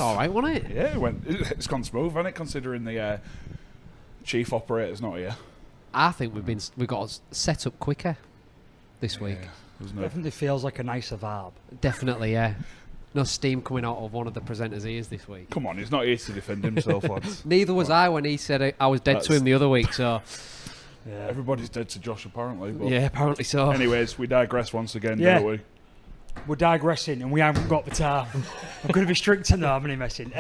all right, wasn't it? Yeah, it's gone smooth, hasn't it, considering the chief operator's not here. I think we've got set up quicker this week. Definitely feels like a nicer vibe. Definitely, yeah. No steam coming out of one of the presenters' ears this week. Come on, he's not here to defend himself, lads. Neither was I when he said I was dead to him the other week, so... Yeah. Everybody's dead to Josh, apparently. But yeah, apparently so. Anyways, we digress once again, don't we? We're digressing and we haven't got the time. I'm going to be strict to no, I'm only messing.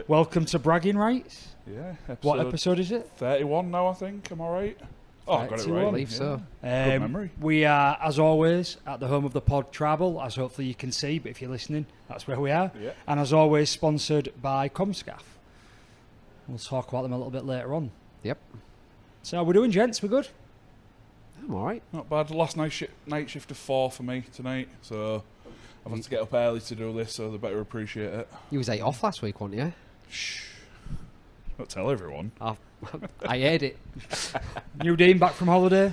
Welcome to Bragging Rights. Yeah. What episode is it? 31 now, I think. Am I right? Oh, I got it right. I believe so. Good memory. We are, as always, at the home of the pod Tribal, as hopefully you can see, but if you're listening, that's where we are. Yeah. And as always, sponsored by Comscaf. We'll talk about them a little bit later on. Yep. So how we doing, gents? We good? I'm all right. Not bad. Last night shift of 4 for me tonight, so I've had to get up early to do this, so they better appreciate it. You was 8 off last week, weren't you? Shh. Don't tell everyone. I heard it. New Dean back from holiday.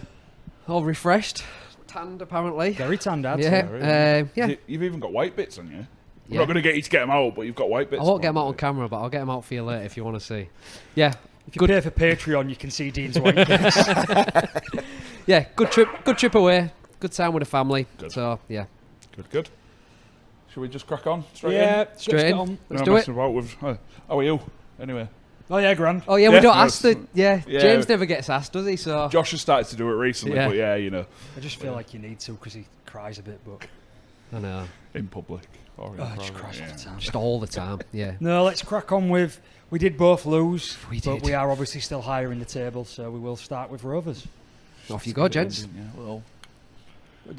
All refreshed. Tanned, apparently. Very tanned, I'd yeah. say. Yeah. You've even got white bits on you. Yeah. I'm not going to get you to get them out, but you've got white bits. I won't get them out on camera, but I'll get them out for you later if you want to see. Yeah. If you pay for Patreon, you can see Dean's white bits. Yeah, good trip away. Good time with the family. Good. So, yeah. Good. Should we just crack on? Straight in. Let's no do it. About with, how are you? Anyway. Oh, yeah, grand. Oh, yeah, we don't ask the... Yeah, James never gets asked, does he? So Josh has started to do it recently, but you know. I just feel like you need to because he cries a bit, but... I know. In public. Or in he just cries all the time. Just all the time, yeah. No, let's crack on with... We did both lose, but we are obviously still higher in the table, so we will start with Rovers. Off you go, gents.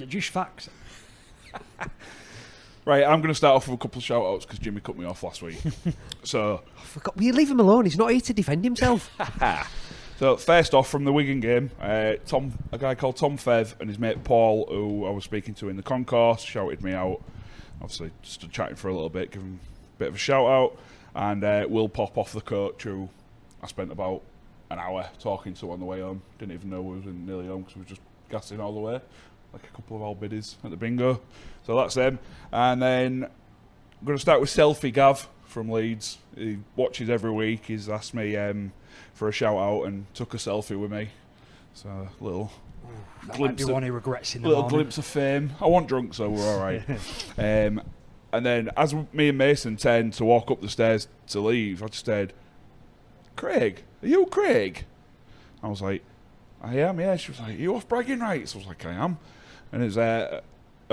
Just facts. Right, I'm going to start off with a couple of shout-outs because Jimmy cut me off last week. So... Will you leave him alone? He's not here to defend himself. So, first off, from the Wigan game, a guy called Tom Fev and his mate Paul, who I was speaking to in the concourse, shouted me out. Obviously, stood chatting for a little bit, giving him a bit of a shout-out. And Will Pop off the coach, who I spent about an hour talking to on the way home. Didn't even know we was nearly home because we were just gassing all the way, like a couple of old biddies at the bingo. So that's them. And then I'm going to start with Selfie Gav from Leeds. He watches every week. He's asked me for a shout out and took a selfie with me. So a little glimpse might be one he regrets in the little morning. glimpse of fame. I wasn't drunk, so we're all right. And then as me and Mason turned to walk up the stairs to leave, I just said, "Craig, are you Craig?" I was like, "I am, yeah." She was like, "Are you off Bragging Rights?" I was like, "I am." And there's a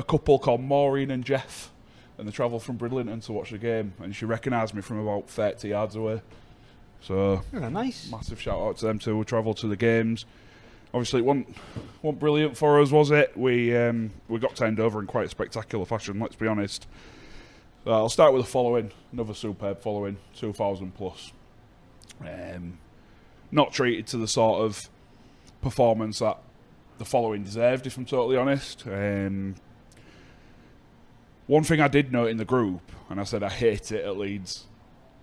couple called Maureen and Jeff, and they travelled from Bridlington to watch the game, and she recognised me from about 30 yards away. So, nice. Massive shout out to them too, who travelled to the games. Obviously, it wasn't brilliant for us, was it? We got turned over in quite a spectacular fashion, let's be honest. I'll start with the following, another superb following, 2,000 plus. Not treated to the sort of performance that the following deserved, if I'm totally honest. One thing I did note in the group, and I said I hate it at Leeds,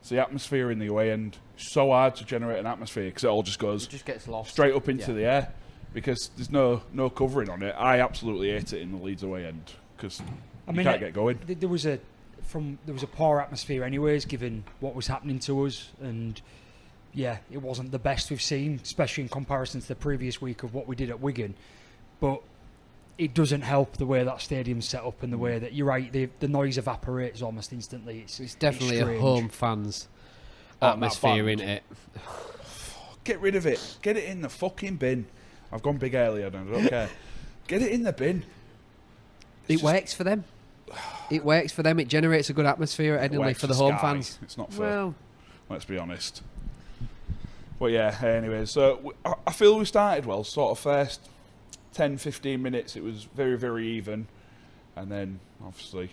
it's the atmosphere in the away end. It's so hard to generate an atmosphere because it all just goes gets lost straight up into the air because there's no covering on it. I absolutely hate it in the Leeds away end because you can't get going. There was a poor atmosphere anyways, given what was happening to us, and it wasn't the best we've seen, especially in comparison to the previous week of what we did at Wigan. But it doesn't help the way that stadium's set up and the way that, you're right, the noise evaporates almost instantly. It's definitely a home fans atmosphere in it. Get rid of it. Get it in the fucking bin. I've gone big earlier and I don't care. Get it in the bin. It works for them. It works for them. It generates a good atmosphere at Headingley for the home fans. It's not fair. Let's be honest. But yeah, anyway, so I feel we started well. Sort of first 10-15 minutes, it was very, very even. And then, obviously,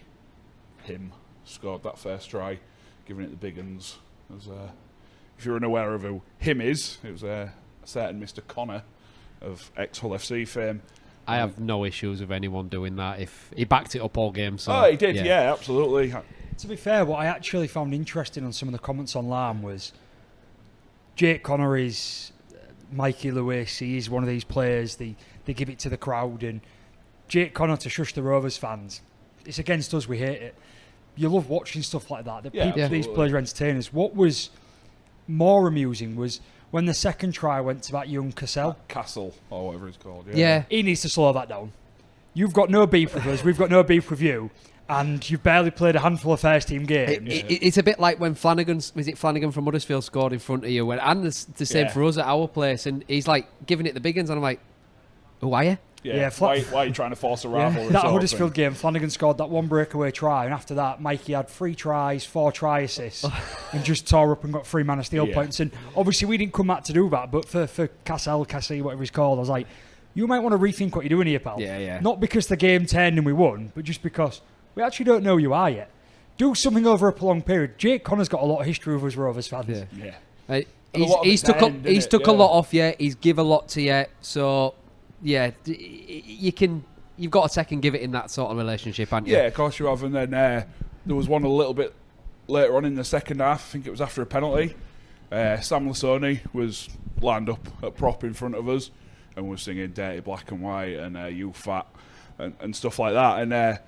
him scored that first try, giving it the big uns. If you're unaware of who him is, it was a certain Mr. Connor of ex-Hull FC fame. I have no issues with anyone doing that if he backed it up all game. So, he did, yeah, absolutely. To be fair, what I actually found interesting on some of the comments online was Jake Connor is Mikey Lewis. He is one of these players. They give it to the crowd, and Jake Connor to shush the Rovers fans. It's against us. We hate it. you love watching stuff like that. Yeah, These players are entertainers. What was more amusing was when the second try went to that young Cassell. Castle, or whatever it's called. Yeah. He needs to slow that down. You've got no beef with us. We've got no beef with you. And you've barely played a handful of first team games. It's a bit like when Flanagan from Huddersfield scored in front of you, and the same for us at our place, and he's like giving it the big ones, and I'm like, who are you? Yeah, why are you trying to force a rivalry? That Huddersfield game, Flanagan scored that one breakaway try, and after that, Mikey had 3 tries, 4 try assists, and just tore up and got 3 man of steel points. And obviously, we didn't come back to do that, but for Cassie, whatever he's called, I was like, you might want to rethink what you're doing here, pal. Yeah. Not because the game turned and we won, but just because we actually don't know who you are yet. Do something over a prolonged period. Jake Connor's got a lot of history with us Rovers fans. Yeah. He's took a lot off you. He's give a lot to you. So, yeah, you've got to take and give it in that sort of relationship, haven't you? Yeah, of course you have. And then there was one a little bit later on in the second half. I think it was after a penalty. Sam Lasoni was lined up at prop in front of us and was singing Dirty Black and White and You Fat and stuff like that. And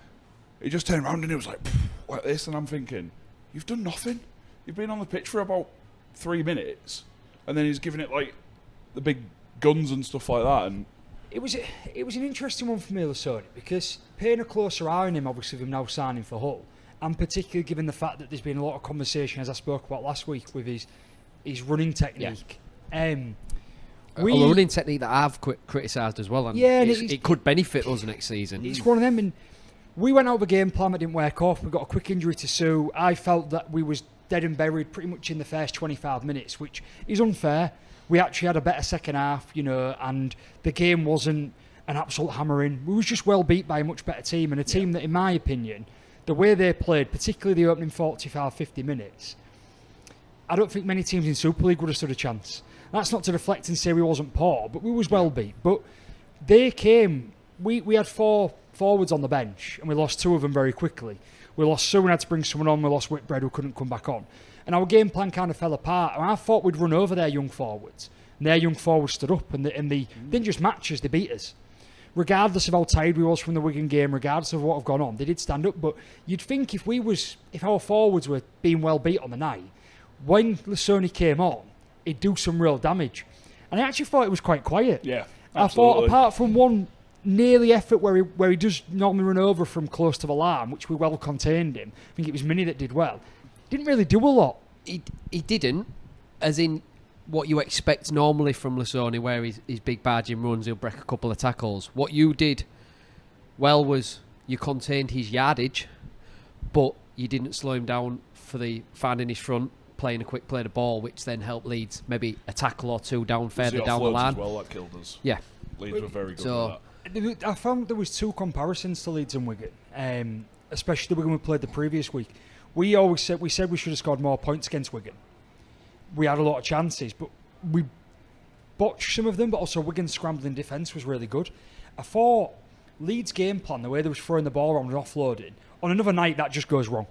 he just turned around and he was like this, and I'm thinking, you've done nothing. You've been on the pitch for about 3 minutes, and then he's giving it like the big guns and stuff like that. And it was an interesting one for me, Lasoni, because paying a closer eye on him, obviously with him now signing for Hull, and particularly given the fact that there's been a lot of conversation, as I spoke about last week, with his running technique. A running technique that I've criticised as well, and it could benefit us next season. It's one of them, and we went out of a game plan that didn't work off. We got a quick injury to Sue. I felt that we was dead and buried pretty much in the first 25 minutes, which is unfair. We actually had a better second half, and the game wasn't an absolute hammering. We was just well beat by a much better team, and a team that, in my opinion, the way they played, particularly the opening 45, 50 minutes, I don't think many teams in Super League would have stood a chance. That's not to reflect and say we wasn't poor, but we was well beat. But they came, we had 4 forwards on the bench, and we lost 2 of them very quickly. We lost Sue and had to bring someone on. We lost Whitbread, who couldn't come back on. And our game plan kind of fell apart. And I thought we'd run over their young forwards. And their young forwards stood up, and they didn't just match us, they beat us. Regardless of how tired we was from the Wigan game, regardless of what had gone on, they did stand up. But you'd think if our forwards were being well beat on the night, when Lasoni came on, he'd do some real damage. And I actually thought it was quite quiet. Yeah, absolutely. I thought, apart from one nearly effort where he does normally run over from close to the line, which we well contained him. I think it was Minnie that did well. Didn't really do a lot. He didn't, as in what you expect normally from Lasoni, where his big barging runs, he'll break a couple of tackles. What you did well was you contained his yardage, but you didn't slow him down for the finding his front, playing a quick play the ball, which then helped Leeds maybe a tackle or 2 down further down the line. As well, that killed us. Yeah, Leeds were very good at that. I found there was 2 comparisons to Leeds and Wigan, especially the Wigan we played the previous week. We said we should have scored more points against Wigan. We had a lot of chances, but we botched some of them. But also Wigan's scrambling defence was really good. I thought Leeds' game plan, the way they was throwing the ball around and offloading, on another night that just goes wrong.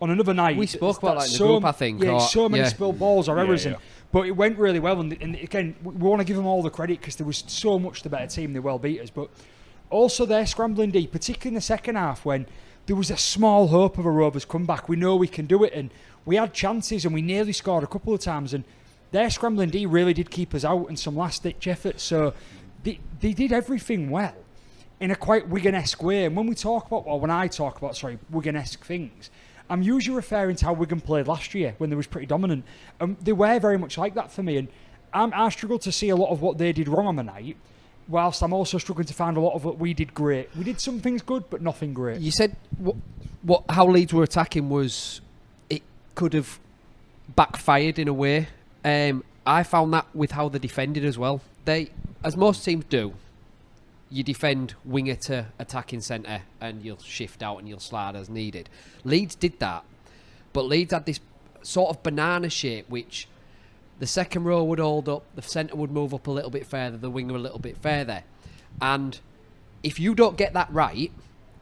On another night, we spoke about that in the group, I think. Yeah, so many spilled balls or errors, yeah. But it went really well. And again, we want to give them all the credit because there was so much the better team. They well beat us, but also they're scrambling deep, particularly in the second half when there was a small hope of a Rovers comeback. We know we can do it, and we had chances, and we nearly scored a couple of times. And their scrambling D really did keep us out, and some last-ditch efforts. So they did everything well in a quite Wigan-esque way. And when I talk about Wigan-esque things, I'm usually referring to how Wigan played last year when they was pretty dominant. They were very much like that for me, and I struggled to see a lot of what they did wrong on the night, whilst I'm also struggling to find a lot of what we did great. We did some things good, but nothing great. You said how Leeds were attacking was it could have backfired in a way. I found that with how they defended as well. They, as most teams do, you defend winger to attacking centre and you'll shift out and you'll slide as needed. Leeds did that, but Leeds had this sort of banana shape which the second row would hold up, the centre would move up a little bit further, the winger a little bit further. And if you don't get that right,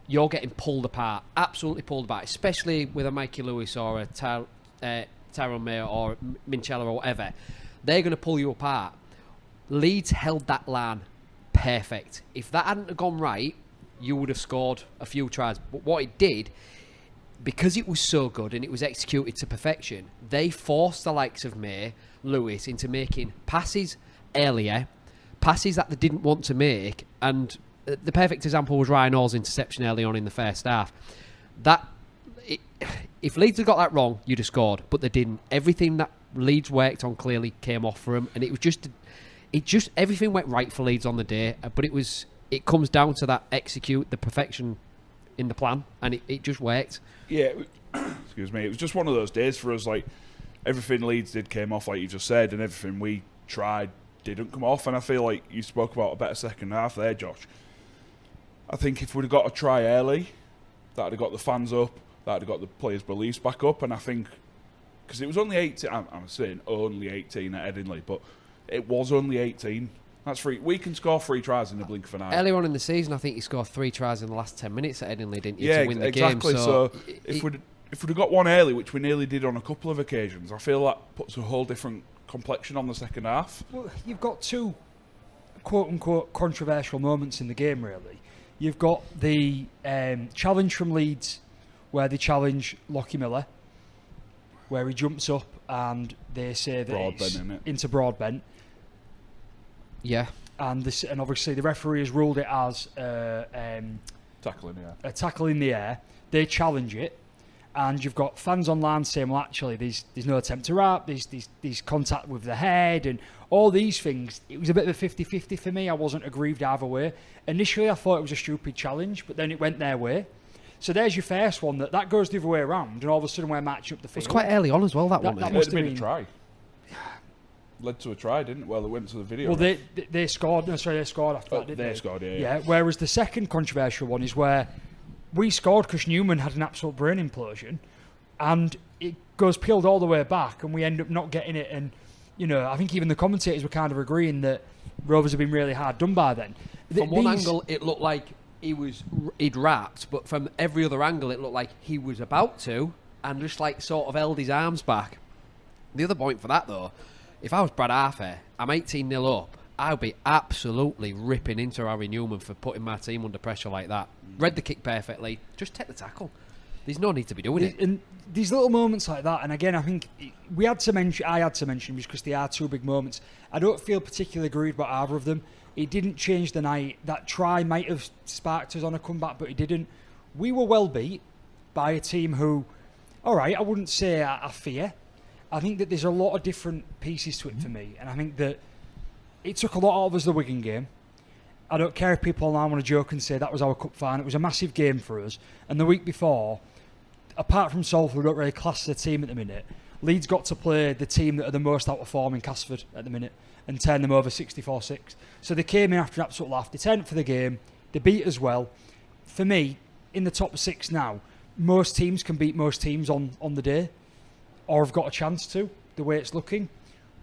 you're getting pulled apart, absolutely pulled apart, especially with a Mikey Lewis or a Tyrone Mayer or Minchella or whatever. They're going to pull you apart. Leeds held that line perfect. If that hadn't have gone right, you would have scored a few tries. But what it did, because it was so good and it was executed to perfection, they forced the likes of May, Lewis into making passes earlier, passes that they didn't want to make, and the perfect example was Ryan Hall's interception early on in the first half. If Leeds had got that wrong, you'd have scored, but they didn't. Everything that Leeds worked on clearly came off for them, and it was just everything went right for Leeds on the day. But it comes down to that execute, the perfection in the plan, and it just worked. Yeah, excuse me. It was just one of those days for us. Like, everything Leeds did came off, like you just said, and everything we tried didn't come off. And I feel like you spoke about a better second half there, Josh. I think if we'd have got a try early, that'd have got the fans up, that'd have got the players' beliefs back up. And I think, because it was only 18, I'm saying only 18 at Headingley, but it was only 18. That's free. We can score 3 tries in the blink of an eye. Earlier on in the season, I think you scored 3 tries in the last 10 minutes at Headingley, didn't you, yeah, to win the exactly. game? So if we'd have got one early, which we nearly did on a couple of occasions, I feel that puts a whole different complexion on the second half. Well, you've got 2 quote-unquote controversial moments in the game, really. You've got the challenge from Leeds, where they challenge Lockie Miller, where he jumps up and they say that it's into Broadbent. Yeah. And obviously the referee has ruled it as Tackle in the air. A tackle in the air. They challenge it, and you've got fans online saying, well, actually, there's no attempt to wrap, there's contact with the head, and all these things. It was a bit of a 50-50 for me. I wasn't aggrieved either way. Initially, I thought it was a stupid challenge, but then it went their way. So there's your first one, that goes the other way around, and all of a sudden we're matching up the field. It was quite early on as well, that one. That It must must have been been a try. Led to a try, didn't it? Well, they went to the video. Well, they scored. No, sorry, they scored after that, didn't they? They scored, yeah. Yeah, whereas the second controversial one is where we scored because Newman had an absolute brain implosion, and it goes peeled all the way back, and we end up not getting it. And, you know, I think even the commentators were kind of agreeing that Rovers have been really hard done by then. From one angle, it looked like he'd wrapped, but from every other angle, it looked like he was about to, and just like sort of held his arms back. The other point for that, though, if I was Brad Arthur, I'm 18-0 up, I would be absolutely ripping into Harry Newman for putting my team under pressure like that. Read the kick perfectly, just take the tackle. There's no need to be doing it. And these little moments like that, and again, I think I had to mention because they are 2 big moments. I don't feel particularly aggrieved about either of them. It didn't change the night. That try might have sparked us on a comeback, but it didn't. We were well beat by a team who, all right, I wouldn't say I fear. I think that there's a lot of different pieces to it for me, and I think that it took a lot out of us, the Wigan game. I don't care if people now want to joke and say that was our cup final. It was a massive game for us. And the week before, apart from Salford, we don't really class the team at the minute. Leeds got to play the team that are the most out of form in Casford at the minute and turn them over 64-6. So they came in after an absolute laugh. They turned for the game. They beat us well. For me, in the top 6 now, most teams can beat most teams on the day, or have got a chance to, the way it's looking.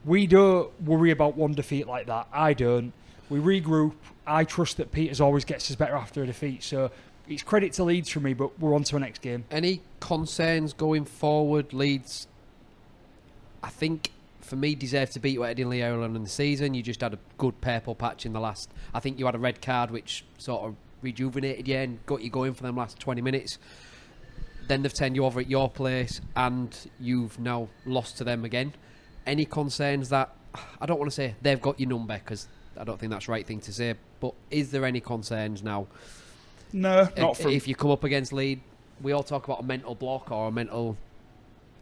We don't worry about one defeat like that. I don't. We regroup. I trust that Peters always gets us better after a defeat. So it's credit to Leeds for me, but we're on to the next game. Any concerns going forward? Leeds, I think, for me, deserve to beat you at Headingley earlier on in the season. You just had a good purple patch in the last... I think you had a red card, which sort of rejuvenated you and got you going for them last 20 minutes. Then they've turned you over at your place, and you've now lost to them again. Any concerns that... I don't want to say they've got your number, because I don't think that's the right thing to say, but is there any concerns now? No, not from... If you come up against Leeds, we all talk about a mental block or a mental...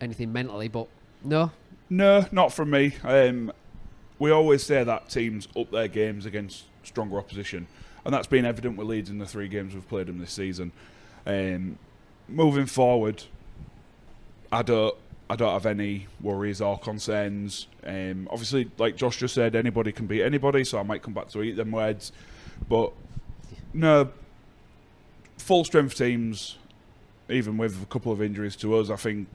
anything mentally, but no? No, not from me. We always say that teams up their games against stronger opposition, and that's been evident with Leeds in the 3 games we've played them this season. Moving forward, I don't have any worries or concerns. Obviously, like Josh just said, anybody can beat anybody, so I might come back to eat them words. But no, full strength teams, even with a couple of injuries to us, I think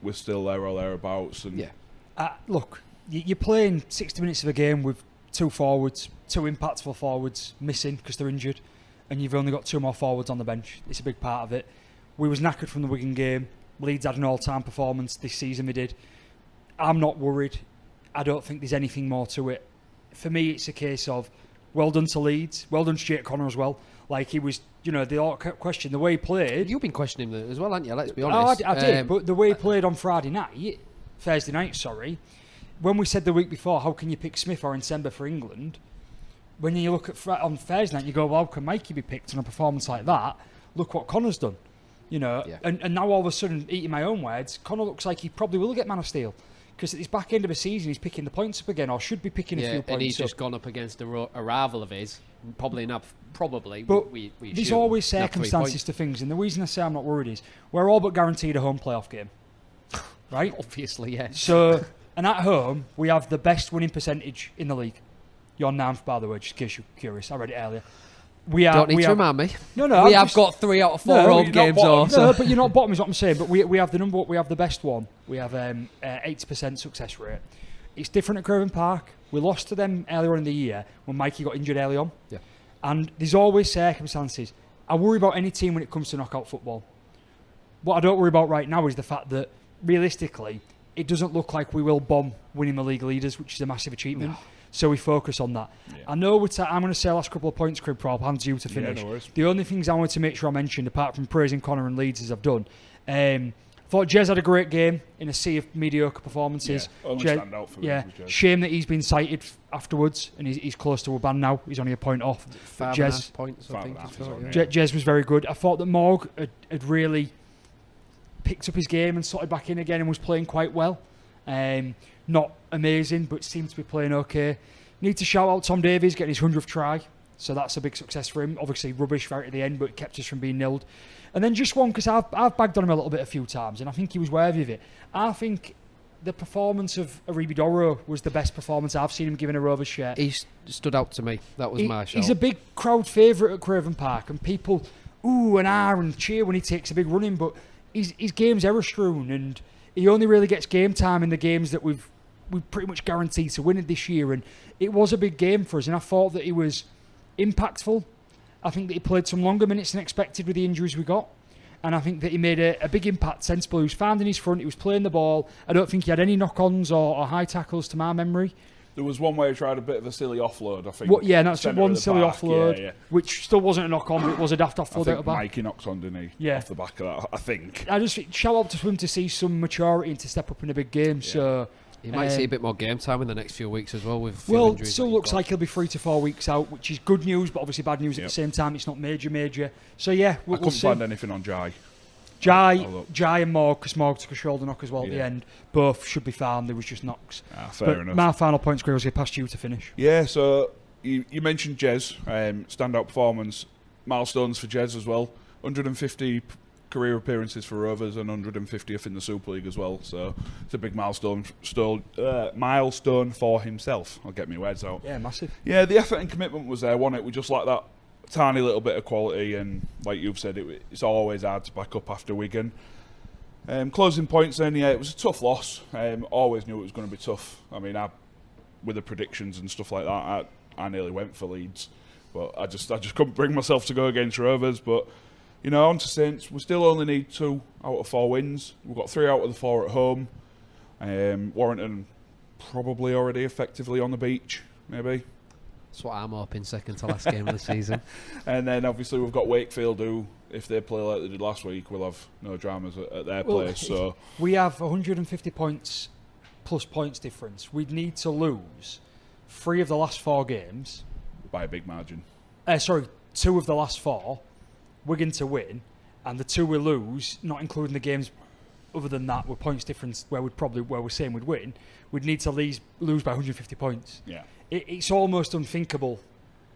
we're still there or thereabouts. And yeah. Look, you're playing 60 minutes of a game with 2 forwards, 2 impactful forwards missing because they're injured, and you've only got 2 more forwards on the bench. It's a big part of it. We was knackered from the Wigan game. Leeds had an all-time performance this season, we did. I'm not worried. I don't think there's anything more to it. For me, it's a case of well done to Leeds, well done to Jake Connor as well. Like, he was you know, they all kept questioning the way he played. You've been questioning him as well, haven't you? Let's be Oh, honest. I did, but the way he played on Thursday night, sorry, when we said the week before, how can you pick Smith or Nsemba for England? When you look at on Thursday night, you go, well, how can Mikey be picked on a performance like that? Look what Connor's done. You know, and now all of a sudden, eating my own words, Connor looks like he probably will get Man of Steel. Because at this back end of the season, he's picking the points up again, or should be picking a few points up. And he's just gone up against a rival of his. Probably. But we there's always circumstances to things, and the reason I say I'm not worried is we're all but guaranteed a home playoff game. Right? Obviously, yeah. So, and at home, we have the best winning percentage in the league. You're Nanf, by the way, just in case you're curious. I read it earlier. Don't need to remind me. No. We have got 3 out of 4 home games. No, but you're not bottom is what I'm saying. But we have the best one. We have 80% success rate. It's different at Craven Park. We lost to them earlier on in the year when Mikey got injured early on. Yeah. And there's always circumstances. I worry about any team when it comes to knockout football. What I don't worry about right now is the fact that realistically, it doesn't look like we will bomb winning the league leaders, which is a massive achievement. No. So we focus on that. Yeah. I know I'm going to say last couple of points, Crib Pro. I'll hand to you to finish. No worries. The only things I wanted to make sure I mentioned, apart from praising Connor and Leeds as I've done, thought Jez had a great game in a sea of mediocre performances. Yeah, only stand out for me. Shame that he's been cited afterwards and he's close to a ban now. He's only a point off. 5.5 points, I think. Jez was very good. I thought that Morg had really picked up his game and slotted back in again and was playing quite well. Not amazing, but seemed to be playing okay. Need to shout out Tom Davies getting his 100th try. So that's a big success for him. Obviously rubbish right at the end, but it kept us from being nilled. And then just one, because I've bagged on him a little bit a few times, and I think he was worthy of it. I think the performance of Aribi Doro was the best performance I've seen him given a Rovers shirt. He stood out to me. That was my shout. He's a big crowd favourite at Craven Park, and people ooh and ah and cheer when he takes a big run in, but his game's error-strewn, and he only really gets game time in the games that we've pretty much guaranteed to win it this year, and it was a big game for us, and I thought that he was impactful. I think that he played some longer minutes than expected with the injuries we got, and I think that he made a big impact. Sensible, he was found in his front, he was playing the ball. I don't think he had any knock-ons or high tackles to my memory. There was one where he tried a bit of a silly offload, I think. That's one silly offload, which still wasn't a knock-on, but it was a daft offload out of back. Mikey knocks on, didn't he? Yeah. Off the back of that, I think. I just shout out to him to see some maturity and to step up in a big game. Yeah. So he might see a bit more game time in the next few weeks as well. It still looks like he'll be 3 to 4 weeks out, which is good news, but obviously bad news at the same time. It's not major. So yeah, I couldn't find anything on Jai. Jai and Morg, because Morg took a shoulder knock as well at the end. Both should be fine. There was just knocks. Fair enough. My final points, Grills, here past you to finish. Yeah, so you mentioned Jez, standout performance, milestones for Jez as well. 150 career appearances for Rovers and 150th in the Super League as well. So it's a big milestone for himself. I'll get my words out. Yeah, massive. Yeah, the effort and commitment was there, wasn't it? We just like that tiny little bit of quality, and like you've said, it's always hard to back up after Wigan. Closing points then, it was a tough loss. Always knew it was going to be tough. I mean, with the predictions and stuff like that, I nearly went for Leeds, but I just couldn't bring myself to go against Rovers. But on to Saints. We still only need 2 out of 4 wins. We've got 3 out of the 4 at home. Warrington probably already effectively on the beach, maybe. That's what I'm hoping, second to last game of the season. And then obviously we've got Wakefield, who, if they play like they did last week, will have no dramas at their place. So we have 150 points plus points difference. We'd need to lose 3 of the last 4 games by a big margin. 2 of the last 4. Wigan to win, and the 2 we lose, not including the games other than that, with points difference where we're saying we'd win, we'd need to lose by 150 points. Yeah. It's almost unthinkable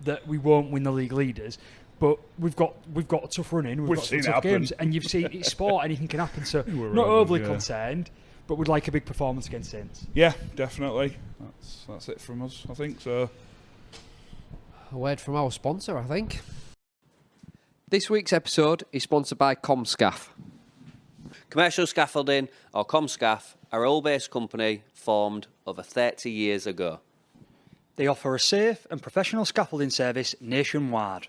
that we won't win the league leaders, but we've got a tough run in. We've got some tough games, and you've seen it's sport. Anything can happen. So not overly concerned, but we'd like a big performance against Saints. Yeah, definitely. That's it from us, I think. So a word from our sponsor, I think. This week's episode is sponsored by Comscaff. Commercial Scaffolding, or Comscaff, are a Hull-based company formed over 30 years ago. They offer a safe and professional scaffolding service nationwide.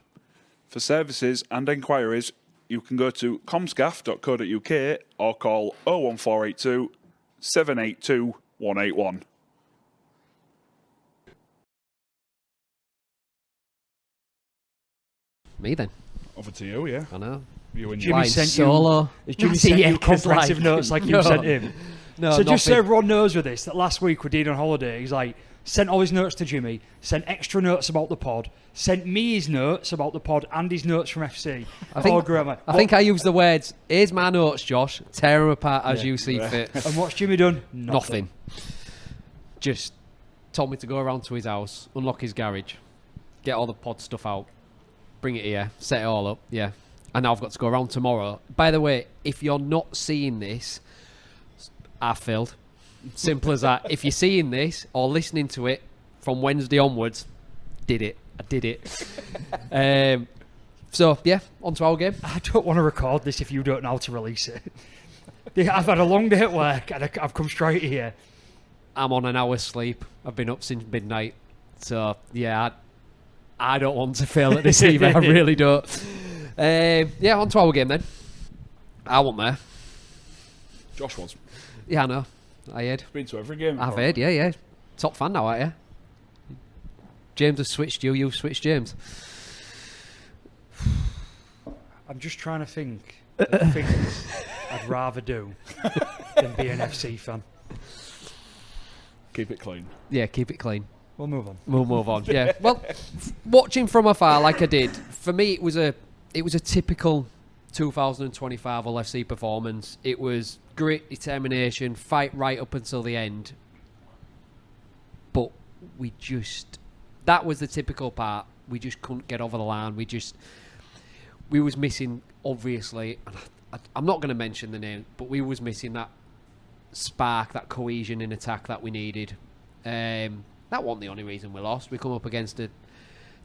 For services and enquiries, you can go to comscaff.co.uk or call 01482 782 181. Me then. Over to you, yeah. I know. You and Jimmy Flying sent solo. Has Jimmy Matty sent you Akers, comprehensive like- notes like No. you sent him? No, So just so nothing. everyone knows with this, that last week with Dean on holiday, he's like, sent all his notes to Jimmy, sent extra notes about the pod, sent me his notes about the pod and his notes from FC. I think, I think I used the words, here's my notes, Josh, tear them apart as you see fit. And what's Jimmy done? Nothing. Just told me to go around to his house, unlock his garage, get all the pod stuff out, bring it here, set it all up, yeah. And now I've got to go around tomorrow. By the way, if you're not seeing this, I failed. Simple as that. If you're seeing this or listening to it from Wednesday onwards, did it. I did it. So, yeah, on to our game. I don't want to record this if you don't know how to release it. I've had a long day at work and I've come straight here. I'm on an hour's sleep. I've been up since midnight. So, yeah, I don't want to fail at this either. I really don't. Yeah, on to our game then. I wasn't there. Josh was. Yeah, I know. I heard. Been to every game. I've heard, yeah. Top fan now, aren't you? James has switched you, you've switched James. I'm just trying to think of things I'd rather do than be an FC fan. Keep it clean. Yeah, keep it clean. We'll move on. We'll move on. Yeah. Well, watching from afar like I did, for me it was a typical 2025 Hull FC performance. It was grit, determination, fight right up until the end. But that was the typical part. We just couldn't get over the line. We was missing, obviously, I'm not going to mention the name, but we was missing that spark, that cohesion in attack that we needed. That wasn't the only reason we lost. We come up against a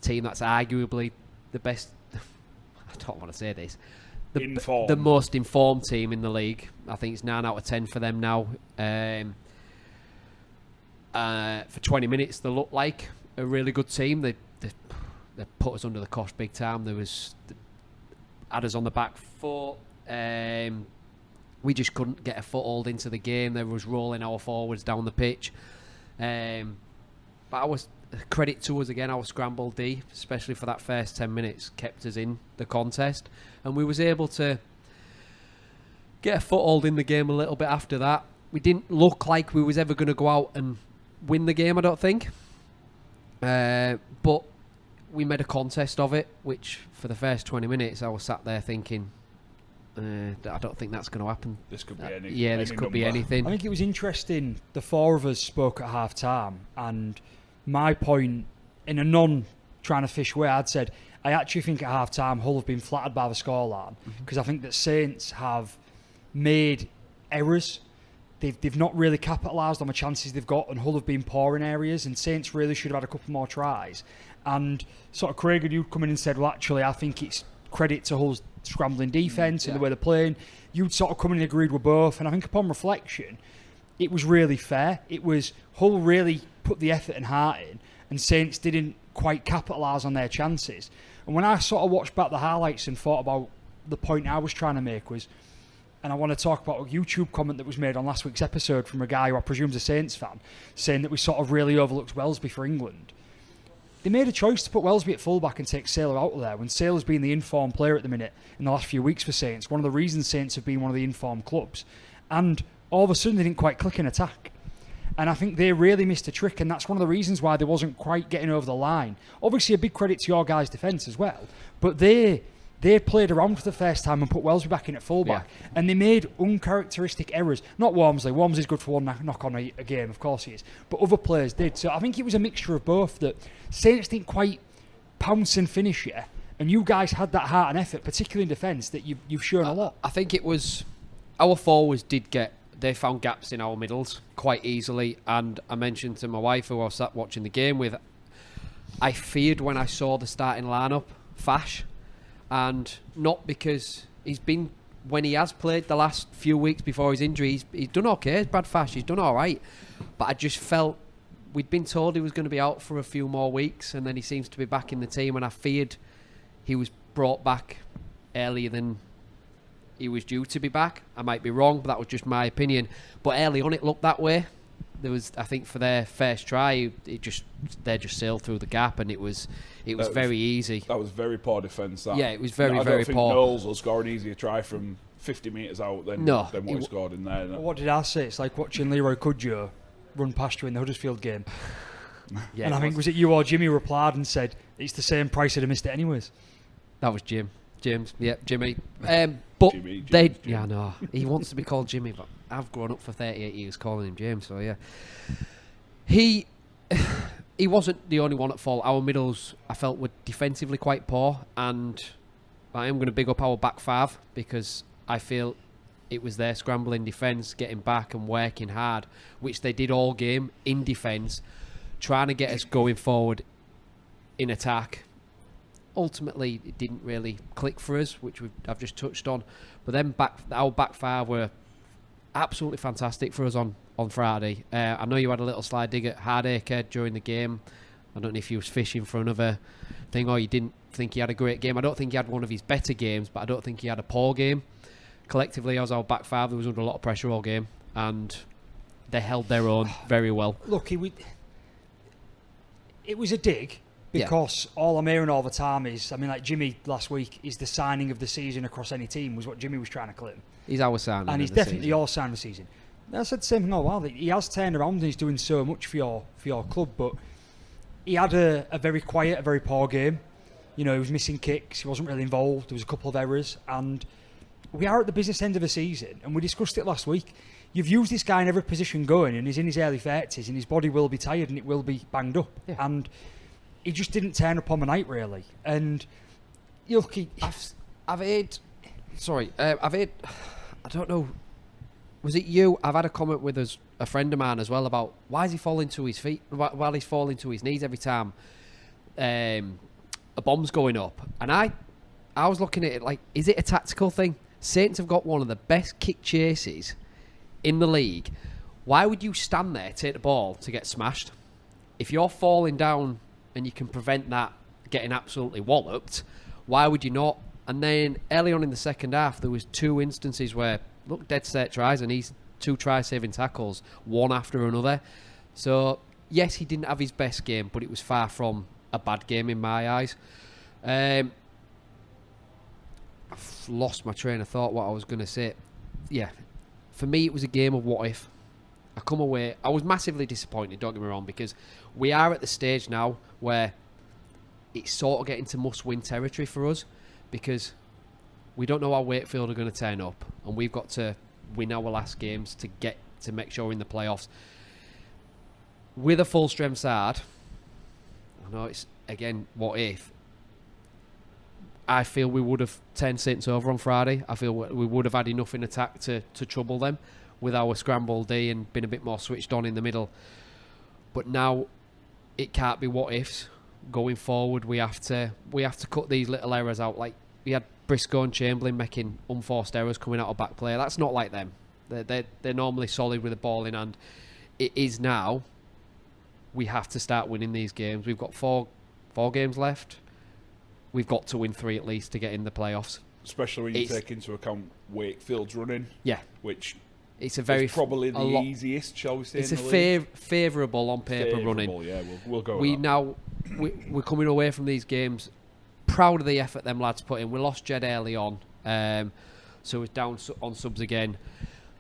team that's arguably the best. I don't want to say this. The most informed team in the league. I think it's 9 out of 10 for them now. For 20 minutes, they looked like a really good team. They put us under the cosh big time. Had us on the back foot. We just couldn't get a foothold into the game. They was rolling our forwards down the pitch. But I was credit to us again. Our scramble D, especially for that first 10 minutes, kept us in the contest, and we was able to get a foothold in the game a little bit after that. We didn't look like we was ever going to go out and win the game, I don't think. But we made a contest of it, which for the first 20 minutes I was sat there thinking, I don't think that's going to happen. This could be any. Yeah, this could be anything. I think it was interesting. The four of us spoke at half time, and my point, in a non-trying to fish way, I'd said, I actually think at half time Hull have been flattered by the scoreline, because I think that Saints have made errors. They've not really capitalised on the chances they've got, and Hull have been poor in areas, and Saints really should have had a couple more tries. And sort of Craig and you come in and said, well, actually, I think it's credit to Hull's scrambling defence and the way they're playing. You'd sort of come in and agreed with both, and I think upon reflection, it was really fair. It was Hull really put the effort and heart in, and Saints didn't quite capitalise on their chances. And when I sort of watched back the highlights and thought about the point I was trying to make was, and I want to talk about a YouTube comment that was made on last week's episode from a guy who I presume is a Saints fan, saying that we sort of really overlooked Welsby for England. They made a choice to put Welsby at fullback and take Sailor out of there, when Sailor's been the informed player at the minute in the last few weeks for Saints. One of the reasons Saints have been one of the informed clubs. And all of a sudden they didn't quite click in attack. And I think they really missed a trick, and that's one of the reasons why they wasn't quite getting over the line. Obviously a big credit to your guys' defence as well, but they played around for the first time and put Welsby back in at fullback, and they made uncharacteristic errors. Not Wormsley. Wormsley's good for one knock on a game, of course he is, but other players did. So I think it was a mixture of both, that Saints didn't quite pounce and finish you, and you guys had that heart and effort, particularly in defence, that you've shown a lot. I think it was our forwards they found gaps in our middles quite easily, and I mentioned to my wife, who I was sat watching the game with, I feared when I saw the starting lineup Fash, and not because when he has played the last few weeks before his injury, he's done okay. Brad Fash, he's done all right, but I just felt we'd been told he was going to be out for a few more weeks, and then he seems to be back in the team, and I feared he was brought back earlier than he was due to be back. I might be wrong, but that was just my opinion. But early on, it looked that way. There was, I think, for their first try, they just sailed through the gap, and it was very easy. That was very poor defence. Yeah, it was very poor. I don't think Knowles will score an easier try from 50 metres out than what he scored in there. What did I say? It's like watching Leroy Cudjoe run past you in the Huddersfield game. Yeah, and I think was it you or Jimmy replied and said it's the same price I'd have missed it anyways. That was James. Yeah, Jimmy. But Jimmy. Yeah, I know. He wants to be called Jimmy, but I've grown up for 38 years calling him James, so yeah. He wasn't the only one at fault. Our middles, I felt, were defensively quite poor, and I am going to big up our back five because I feel it was their scrambling defence, getting back and working hard, which they did all game in defence, trying to get us going forward in attack. Ultimately, it didn't really click for us, which I've just touched on. But then our back five were absolutely fantastic for us on Friday. I know you had a little slide dig at Hardacre during the game. I don't know if he was fishing for another thing or you didn't think he had a great game. I don't think he had one of his better games, but I don't think he had a poor game. Collectively, as our back five, there was under a lot of pressure all game, and they held their own very well. Look, it was a dig. Because all I'm hearing all the time is, I mean, like Jimmy last week, is the signing of the season across any team, was what Jimmy was trying to claim. He's our signing. And he's definitely your sign of the season. I said the same thing all while. He has turned around and he's doing so much for your club, but he had a very quiet, a very poor game. You know, he was missing kicks, he wasn't really involved, there was a couple of errors, and we are at the business end of the season, and we discussed it last week. You've used this guy in every position going, and he's in his early 30s, and his body will be tired and it will be banged up. Yeah. And he just didn't turn up on the night, really. And look, I've heard, I don't know, was it you? I've had a comment with a friend of mine as well about why is he falling to his feet while he's falling to his knees every time a bomb's going up. And I was looking at it like, is it a tactical thing? Saints have got one of the best kick chases in the league. Why would you stand there, take the ball to get smashed? If you're falling down and you can prevent that getting absolutely walloped, why would you not? And then early on in the second half, there was 2 instances where, look, dead set tries, and he's 2 try-saving tackles, one after another. So, yes, he didn't have his best game, but it was far from a bad game in my eyes. I've lost my train of thought, what I was going to say. Yeah, for me, it was a game of what if. I come away, I was massively disappointed, don't get me wrong, because we are at the stage now where it's sort of getting to must-win territory for us, because we don't know how Wakefield are going to turn up, and we've got to win our last games to get to make sure we're in the playoffs. With a full-strength side, I know it's, again, what if, I feel we would have turned Saints over on Friday. I feel we would have had enough in attack to trouble them with our scramble D and been a bit more switched on in the middle. But now it can't be what ifs. Going forward, we have to cut these little errors out. Like we had Briscoe and Chamberlain making unforced errors coming out of back play. That's not like them. They're normally solid with the ball in hand. It is now. We have to start winning these games. We've got four games left. We've got to win 3 at least to get in the playoffs. Especially when you take into account Wakefield's running. Yeah. Which it's a very probably the easiest, shall we say? It's a favourable on paper running. Yeah, we'll go. We're coming away from these games proud of the effort them lads put in. We lost Jed early on, so we're down on subs again.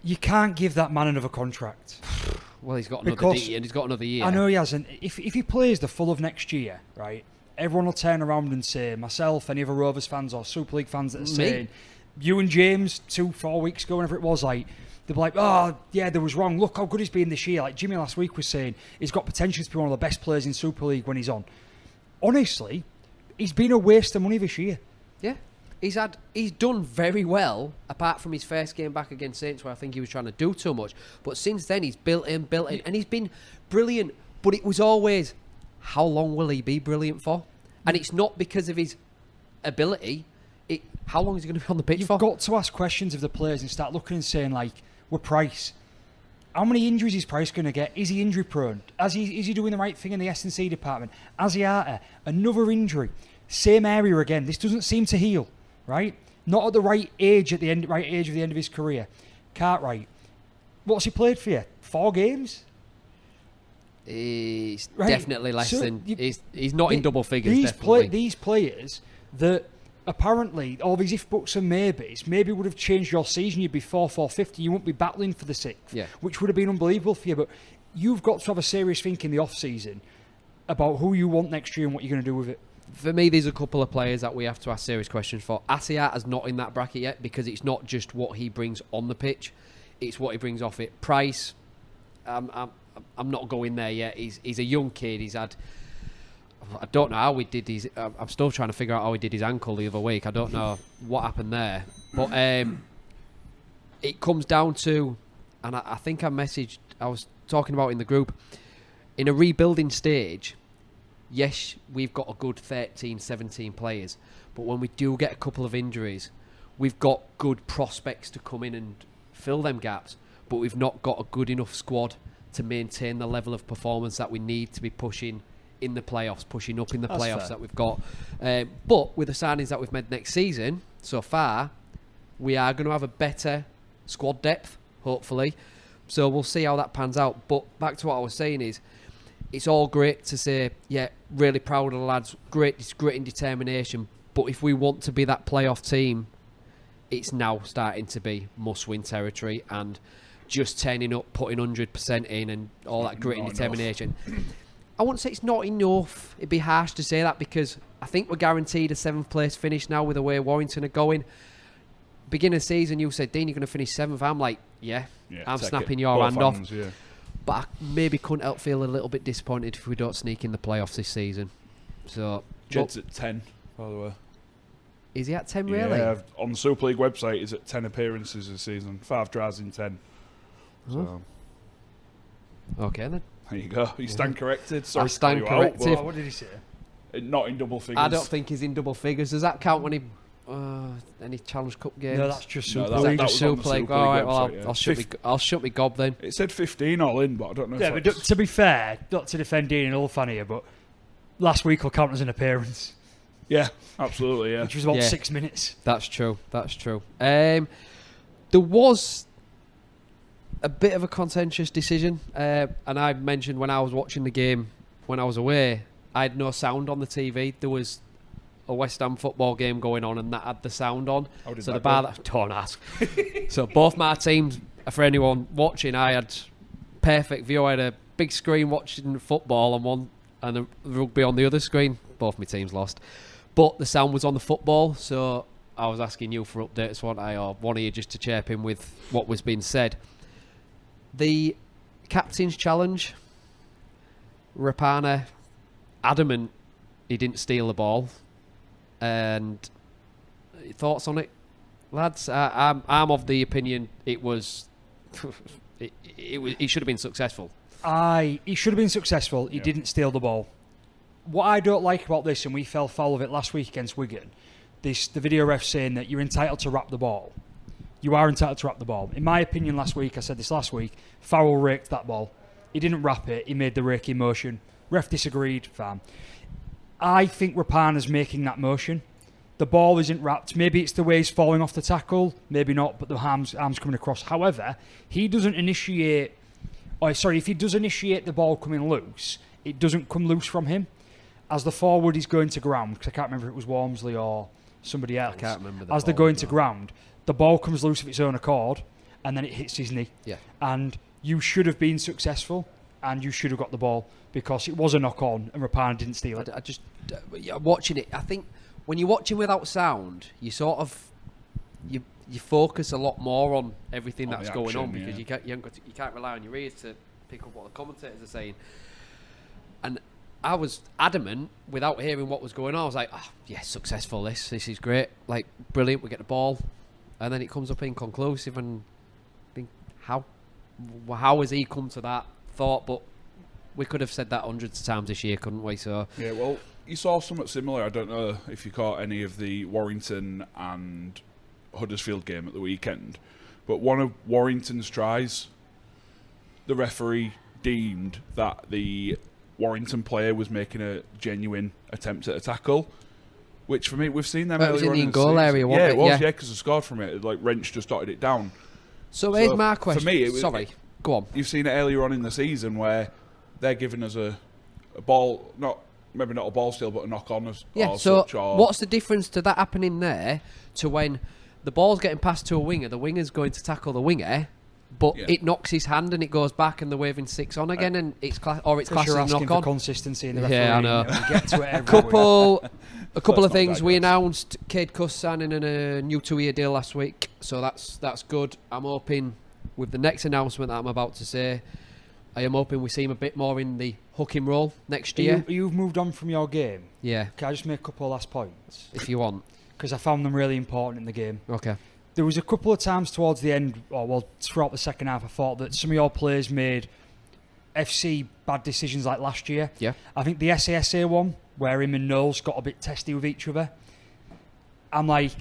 You can't give that man another contract. Well, he's got another year, and he's got another year. I know he hasn't. If he plays the full of next year, right? Everyone will turn around and say, myself, any other Rovers fans or Super League fans that are saying, you and James 4 weeks ago, whenever it was, like, they'll be like, oh, yeah, there was wrong. Look how good he's been this year. Like Jimmy last week was saying, he's got potential to be one of the best players in Super League when he's on. Honestly, he's been a waste of money this year. Yeah. He's done very well, apart from his first game back against Saints, where I think he was trying to do too much. But since then, he's built in, and he's been brilliant. But it was always, how long will he be brilliant for? And it's not because of his ability. How long is he going to be on the pitch for? You've got to ask questions of the players and start looking and saying, like, we're Price. How many injuries is Price going to get? Is he injury prone? Is he doing the right thing in the S&C department? Asiata, another injury. Same area again. This doesn't seem to heal, right? Not at the right age of the end of his career. Cartwright. What's he played for you? 4 games? He's Right. definitely less So than. you- He's not in double figures. These Definitely. these players that apparently all these if buts and maybes maybe would have changed your season. You'd be 4-4-50. You wouldn't be battling for the 6th, Yeah. which would have been unbelievable for you. But you've got to have a serious think in the off season about who you want next year and what you're going to do with it. For me, there's a couple of players that we have to ask serious questions for. Asiat is not in that bracket yet because it's not just what he brings on the pitch, it's what he brings off it. Price, I'm not going there yet. He's a young kid. He's had. I don't know how he did his. I'm still trying to figure out how he did his ankle the other week. I don't know what happened there, but it comes down to, and I think I was talking about in the group, in a rebuilding stage. Yes, we've got a good 13, 17 players, but when we do get a couple of injuries, we've got good prospects to come in and fill them gaps, but we've not got a good enough squad to maintain the level of performance that we need to be pushing in the playoffs, pushing up in the That's playoffs fair. that we've got. But with the signings that we've made next season, so far, we are going to have a better squad depth, hopefully. So we'll see how that pans out. But back to what I was saying is, it's all great to say, yeah, really proud of the lads, great grit and determination. But if we want to be that playoff team, it's now starting to be must-win territory, and just turning up, putting 100% in, and all that grit and Not determination. I wouldn't say it's not enough. It'd be harsh to say that because I think we're guaranteed a 7th place finish now with the way Warrington are going. Beginning of the season, you said, Dean, you're going to finish 7th. I'm like, yeah I'm take snapping it. your Both hand off. hands, yeah. But I maybe couldn't help feel a little bit disappointed if we don't sneak in the playoffs this season. So, Jed's at 10, by the way. is he at 10 really? Yeah, on the Super League website, he's at 10 appearances this season. 5 tries in 10. So, Okay then. there you go. You stand corrected. Sorry I stand to call you out, corrected. Oh, what did he say? but not in double figures. I don't think he's in double figures. Does that count when he any Challenge Cup games? No, that's just No, Super that- Is that League. that just was on the Super League? Super All right, League well, website, yeah. I'll shut me gob then. It said 15 all in, but I don't know Yeah, if but that's... to be fair, not to defend Dean and all fan here, but last week will count as an appearance, Yeah, absolutely, yeah. which was about Yeah. 6 minutes. That's true. That's true. There was a bit of a contentious decision, and I mentioned when I was watching the game when I was away, I had no sound on the TV. There was a West Ham football game going on, and that had the sound on. How did So that the bar go? that don't ask. So both my teams, for anyone watching, I had perfect view. I had a big screen watching football on one, and the rugby on the other screen. Both my teams lost, but the sound was on the football. So I was asking you for updates, wasn't I, or one of you just to chirp in with what was being said. The captain's challenge, Rapana adamant he didn't steal the ball. And thoughts on it, lads? I'm of the opinion it was it should have been successful. He should have been successful. He Yeah. didn't steal the ball. What I don't like about this, and we fell foul of it last week against Wigan, the video ref saying that you're entitled to wrap the ball. You are entitled to wrap the ball. In my opinion, last week, I said this last week, Farrell raked that ball. He didn't wrap it. He made the raking motion. Ref disagreed. Fine. I think Rapana's making that motion. The ball isn't wrapped. Maybe it's the way he's falling off the tackle. Maybe not, but the arm's coming across. However, he doesn't initiate... if he does initiate the ball coming loose, it doesn't come loose from him. As the forward, he's going to ground, because I can't remember if it was Walmsley or somebody else. I can't remember. As they're going to ground, the ball comes loose of its own accord, and then it hits his knee. Yeah. And you should have been successful, and you should have got the ball, because it was a knock-on, and Rapana didn't steal it. I just watching it. I think when you're watching without sound, you sort of you focus a lot more on everything On that's the going action, on because yeah. you can't rely on your ears to pick up what the commentators are saying. And I was adamant without hearing what was going on. I was like, successful. This is great. Like brilliant. We get the ball, and then it comes up inconclusive. And I think how has he come to that thought? But we could have said that hundreds of times this year, couldn't we? So Yeah, well, you saw something similar. I don't know if you caught any of the Warrington and Huddersfield game at the weekend, but one of Warrington's tries, the referee deemed that the Warrington player was making a genuine attempt at a tackle, which for me, we've seen them Well, it was earlier in on the goal season. area, wasn't yeah, it? it was, Yeah. yeah, because they scored from it. Like Wrench just dotted it down. here's So, my for question. me, it was- Sorry, go on. You've seen it earlier on in the season where they're giving us a ball, maybe not a ball steal, but a knock on us. Yeah. Or So such, or what's the difference to that happening there to when the ball's getting passed to a winger, the winger's going to tackle the winger, but it knocks his hand and it goes back and they're waving 6 on again, and it's classed as You're a asking knock for on. consistency in the refereeing. Yeah, I know. And we get to it every week. A couple of not things. We digress. announced Cade Cuss signing a new 2-year deal last week, so that's good. I'm hoping with the next announcement that I'm about to say, I am hoping we see him a bit more in the hooking role next year. You've moved on from your game. Yeah, Can I just make a couple of last points? if you want. Because I found them really important in the game. Okay. There was a couple of times towards the end, throughout the second half, I thought that some of your players made FC bad decisions like last year. Yeah. I think the SASA one, where him and Knowles got a bit testy with each other. I'm like,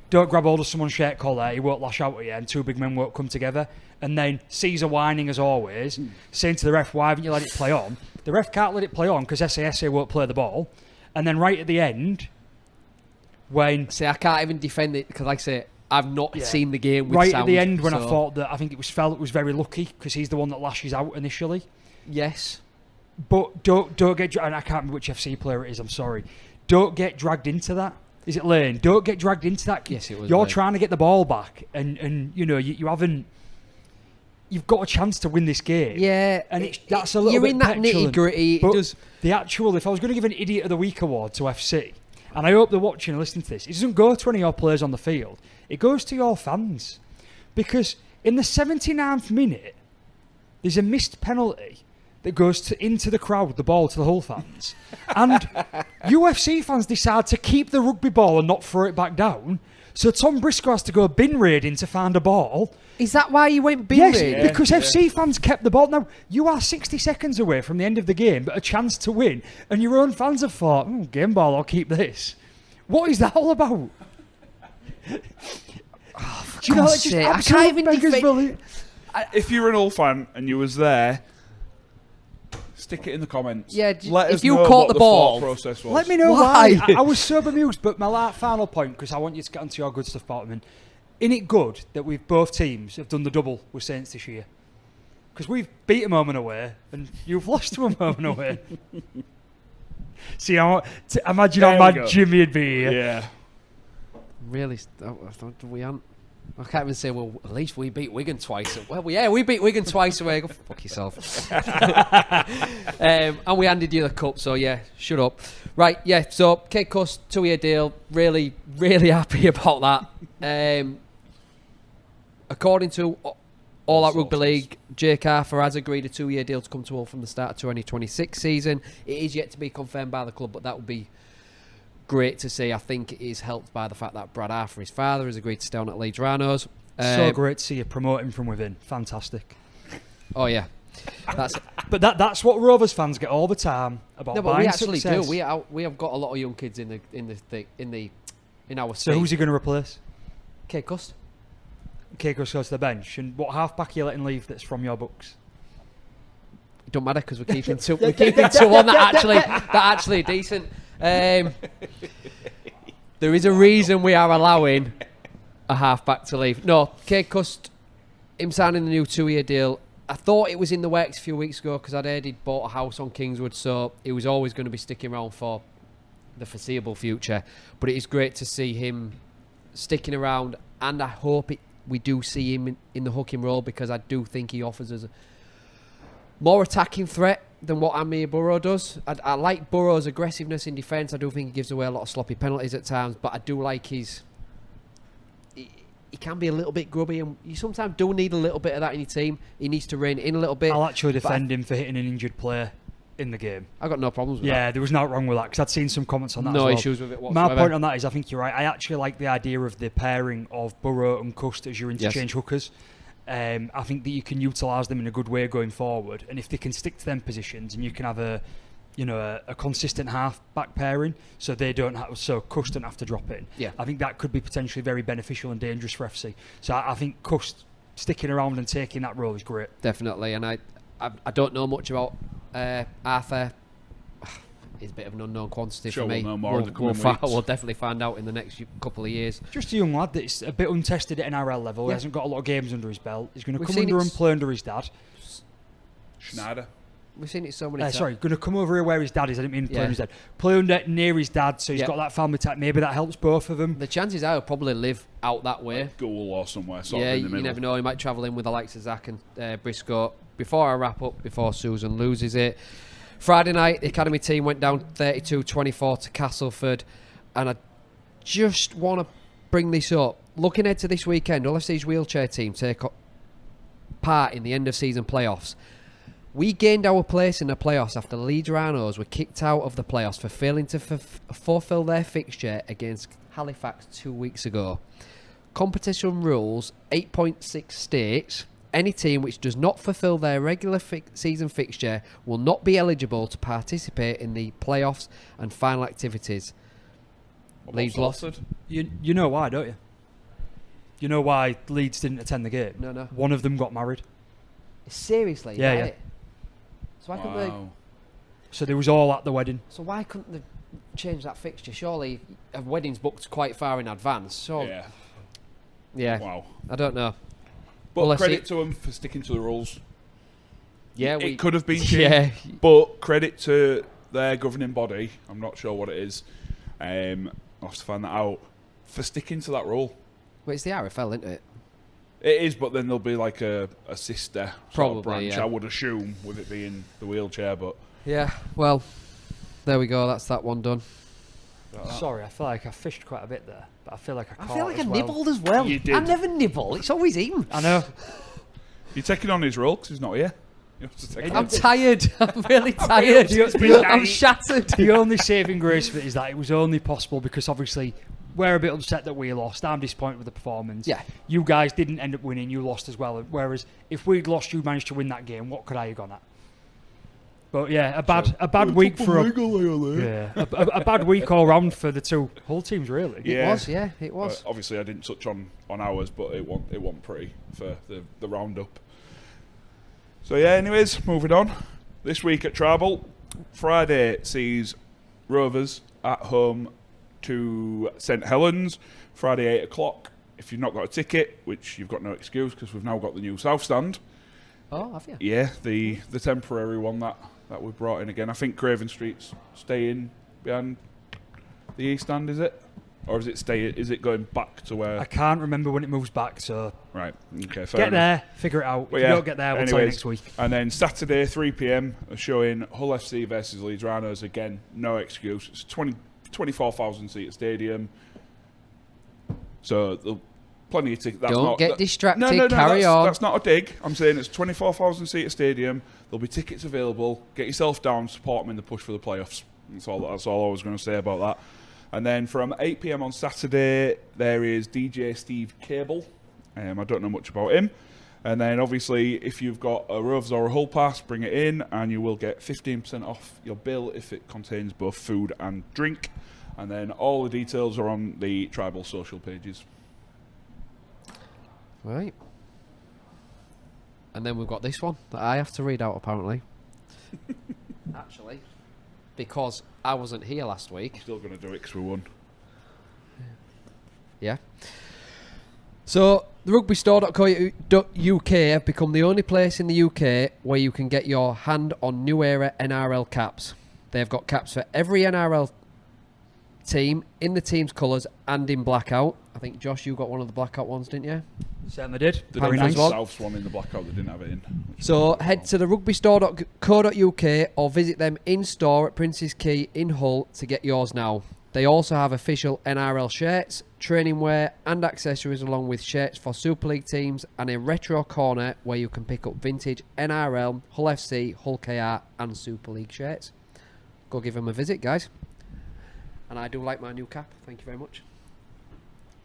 don't grab hold of someone's shirt collar, he won't lash out at you, and two big men won't come together. And then Caesar whining as always, saying to the ref, why haven't you let it play on? The ref can't let it play on because SASA won't play the ball. And then right at the end, when... See, I can't even defend it because, like I say, I've not seen the game with right sound, at the end when I so- thought that I think it was Felt was very lucky because he's the one that lashes out initially. Yes. But don't get and I can't remember which FC player it is. I'm sorry. Don't get dragged into that. Is it Lane? Don't get dragged into that. Yes, it was You're Lane. trying to get the ball back, and you know you haven't. You've got a chance to win this game. Yeah, and that's a little you're bit in that petulant. nitty gritty. But the actual, if I was going to give an Idiot of the Week award to FC, and I hope they're watching and listening to this, it doesn't go to any of your players on the field. It goes to your fans, because in the 79th minute, there's a missed penalty that goes into the crowd with the ball to the Hull fans. And UFC fans decide to keep the rugby ball and not throw it back down. So Tom Briscoe has to go bin raiding to find a ball. Is that why you went bin Yes, raiding? because FC fans kept the ball. Now, you are 60 seconds away from the end of the game, but a chance to win. And your own fans have thought, game ball, I'll keep this. What is that all about? Do you know, God's it's just sake, I can't absolute even beggars defend- belief. if you're an Hull fan and you was there, stick it in the comments. Yeah, Let if us you know caught what the ball, thought process was. Let me know Why? why. I was so bemused, but my final point, because I want you to get onto your good stuff, Bartman. Isn't it good that we've both teams have done the double with Saints this year? Because we've beat them home and away, and you've lost to them home and away. See, imagine There how we mad go. Jimmy would be here. Yeah. really, I thought we aren't. I can't even say, well, at least we beat Wigan twice. Well, we beat Wigan twice away. Go fuck yourself. And we handed you the cup, so yeah, shut up. Right, yeah, so Cade Cuss, 2-year deal. Really, really happy about that. According to All Out Rugby League, Jake Arthur has agreed a 2-year deal to come to Hull from the start of 2026 season. It is yet to be confirmed by the club, but that would be great to see. I think it is helped by the fact that Brad Arthur, his father, has agreed to stay on at Leeds Rhinos. So great to see you promote him from within. Fantastic. Oh yeah, that's But that's what Rovers fans get all the time about no, but we buying actually success. do. We have got a lot of young kids in our So team. who's he going to replace? Cade Cuss? Keiko goes to the bench, and what halfback are you letting leave that's from your books? It don't matter because we're keeping two one that actually are decent. There is a reason we are allowing a halfback to leave. No, Cade Cuss, him signing the new 2-year deal. I thought it was in the works a few weeks ago because I'd heard he'd bought a house on Kingswood, so he was always going to be sticking around for the foreseeable future. But it is great to see him sticking around, and I hope we do see him in the hooking role because I do think he offers us a more attacking threat than what Amir Burrow does. I like Burrow's aggressiveness in defence. I do think he gives away a lot of sloppy penalties at times, but I do like he can be a little bit grubby, and you sometimes do need a little bit of that in your team. He needs to rein it in a little bit. I'll actually but defend him for hitting an injured player in the game. I got no problems with that. Yeah, there was nothing wrong with that because I'd seen some comments on that. No as well. issues with it whatsoever. My point on that is, I think you're right. I actually like the idea of the pairing of Burrow and Cust as your interchange hookers. I think that you can utilise them in a good way going forward, and if they can stick to them positions, and you can have a consistent half-back pairing, so they don't have Cust don't have to drop in. Yeah. I think that could be potentially very beneficial and dangerous for FC. So I think Cust sticking around and taking that role is great. Definitely, and I don't know much about Arthur. He's a bit of an unknown quantity Sure for me. we'll know more in the coming weeks. We'll definitely find out in the next couple of years. Just a young lad that's a bit untested at NRL level. He Yeah. hasn't got a lot of games under his belt. He's going to We've come seen under it and play under his dad. Schneider. We've seen it so many times. Sorry, going to come over here where his dad is. I didn't mean to play on his dad. Play under near his dad, so he's got that family type. Maybe that helps both of them. The chances are he'll probably live out that way. Like Goole or somewhere, sort of Yeah, in the you middle. never know. He might travel in with the likes of Zach and Briscoe. Before I wrap up, before Susan loses it, Friday night, the academy team went down 32-24 to Castleford, and I just want to bring this up. Looking ahead to this weekend, LFC's wheelchair team take part in the end of season playoffs. We gained our place in the playoffs after Leeds Rhinos were kicked out of the playoffs for failing to fulfil their fixture against Halifax 2 weeks ago. Competition rules 8.6 states any team which does not fulfil their regular season fixture will not be eligible to participate in the playoffs and final activities. Leeds lost. You know why, don't you? You know why Leeds didn't attend the game? No. One of them got married. Seriously? Yeah, is that yeah. it? So why couldn't they? So they was all at the wedding. So why couldn't they change that fixture? Surely a wedding's booked quite far in advance. So yeah. Wow. I don't know. But Well, credit to them for sticking to the rules. Yeah, It could have been changed. Yeah. But credit to their governing body. I'm not sure what it is. I'll have to find that out. For sticking to that rule. Well, it's the RFL, isn't it? It is, but then there'll be like a sister sort of Probably, branch, yeah. I would assume, with it being the wheelchair. But Yeah. Well, there we go. That's that one done. Sorry, I feel like I fished quite a bit there, but I feel like I caught I feel like I as well. nibbled as well. You did. I never nibble. It's always him. I know. you're taking on his role because he's not here. You have to take I'm on- tired. I'm really tired. I'm shattered. The only saving grace for it is that it was only possible because obviously we're a bit upset that we lost. I'm disappointed with the performance. Yeah. You guys didn't end up winning. You lost as well. Whereas if we'd lost, you managed to win that game. What could I have gone at? But yeah, a bad week for a bad week all round for the two whole teams really. Yeah. It was, yeah, it was. Obviously, I didn't touch on ours, but it wasn't pretty for the roundup. So yeah, anyways, moving on. This week at Tribal, Friday sees Rovers at home to St Helens. Friday 8 o'clock. If you've not got a ticket, which you've got no excuse because we've now got the new South Stand. Oh, have you? Yeah, the temporary one that we've brought in again. I think Craven Street's staying behind the East Stand, is it? Or is it going back to where... I can't remember when it moves back, so Right, okay, fair get enough. there, figure it out. But If yeah, you don't get there, we'll tell you anyways, next week. And then Saturday, 3 p.m, showing Hull FC versus Leeds Rhinos. Again, no excuse. It's 24,000 seat stadium. So there'll plenty of tickets. Don't get distracted. No, Carry on. That's not a dig. I'm saying it's 24,000 seat stadium. There'll be tickets available. Get yourself down. Support them in the push for the playoffs. That's all I was going to say about that. And then from 8 p.m. on Saturday, there is DJ Steve Cable. I don't know much about him. And then obviously, if you've got a Rovers or a Hull pass, bring it in, and you will get 15% off your bill if it contains both food and drink. And then all the details are on the Tribal social pages. Right. And then we've got this one that I have to read out, apparently. Actually, because I wasn't here last week. Still going to do it because we won. Yeah. So, the rugbystore.co.uk have become the only place in the UK where you can get your hand on new era NRL caps. They've got caps for every NRL team in the team's colours and in blackout. I think, Josh, you got one of the blackout ones, didn't you? Certainly did. They Very didn't nice. have the Souths one in the blackout, they didn't have it in. So head to the rugbystore.co.uk or visit them in store at Prince's Quay in Hull to get yours now. They also have official NRL shirts, training wear and accessories along with shirts for Super League teams and a retro corner where you can pick up vintage NRL, Hull FC, Hull KR and Super League shirts. Go give them a visit, guys. And I do like my new cap, thank you very much.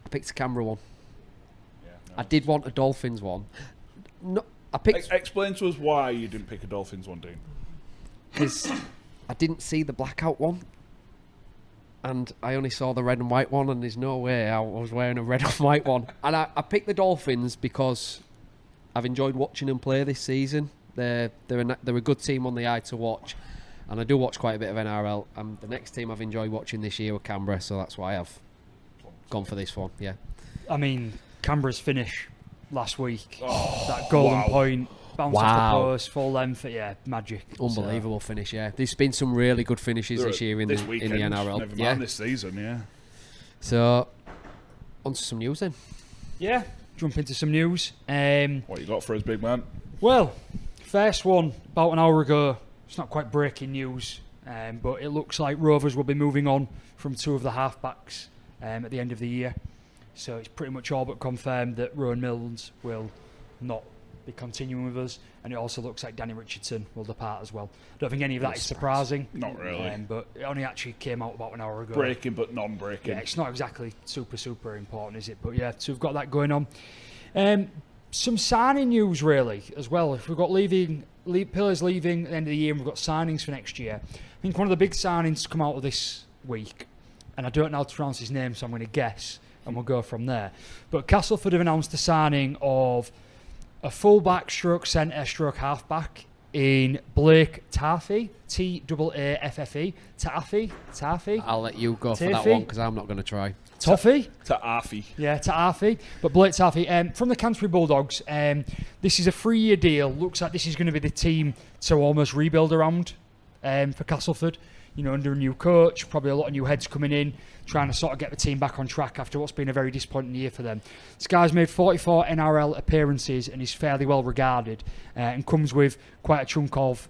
I picked a Canberra one. I did want a Dolphins one. No, I picked Explain to us why you didn't pick a Dolphins one, Dean. because I didn't see the blackout one, and I only saw the red and white one, and there's no way I was wearing a red and white one. And I picked the Dolphins because I've enjoyed watching them play this season. They're a good team on the eye to watch, and I do watch quite a bit of NRL. And the next team I've enjoyed watching this year were Canberra, so that's why I've gone for this one. Yeah. I mean, Canberra's finish last week, that golden point, bounce off the post, full length. Yeah, magic. Unbelievable finish. Yeah, there's been some really good finishes this year in the NRL. Never mind this season. Yeah. So, on to some news then. Yeah, jump into some news. What you got for us, big man? Well, first one about an hour ago. It's not quite breaking news, but it looks like Rovers will be moving on from 2 of the halfbacks at the end of the year. So it's pretty much all but confirmed that Rowan Milnes will not be continuing with us, and it also looks like Danny Richardson will depart as well. I don't think any of that is surprising. Not really. But it only actually came out about an hour ago. Breaking but non-breaking. Yeah, it's not exactly super important, is it? But yeah, so we've got that going on. Some signing news really as well. If we've got pillars leaving at the end of the year and we've got signings for next year, I think one of the big signings to come out of this week, and I don't know how to pronounce his name, so I'm going to guess and we'll go from there. But Castleford have announced the signing of a fullback stroke centre stroke halfback in Blake Taaffe, Taaffe. Taaffe. I'll let you go for that one because I'm not going to try. Toffee? Taaffe. Yeah, Taaffe. But Blake Taaffe. From the Canterbury Bulldogs, this is a 3-year deal. Looks like this is going to be the team to almost rebuild around for Castleford. You know, under a new coach, probably a lot of new heads coming in, trying to sort of get the team back on track after what's been a very disappointing year for them. This guy's made 44 NRL appearances and is fairly well regarded and comes with quite a chunk of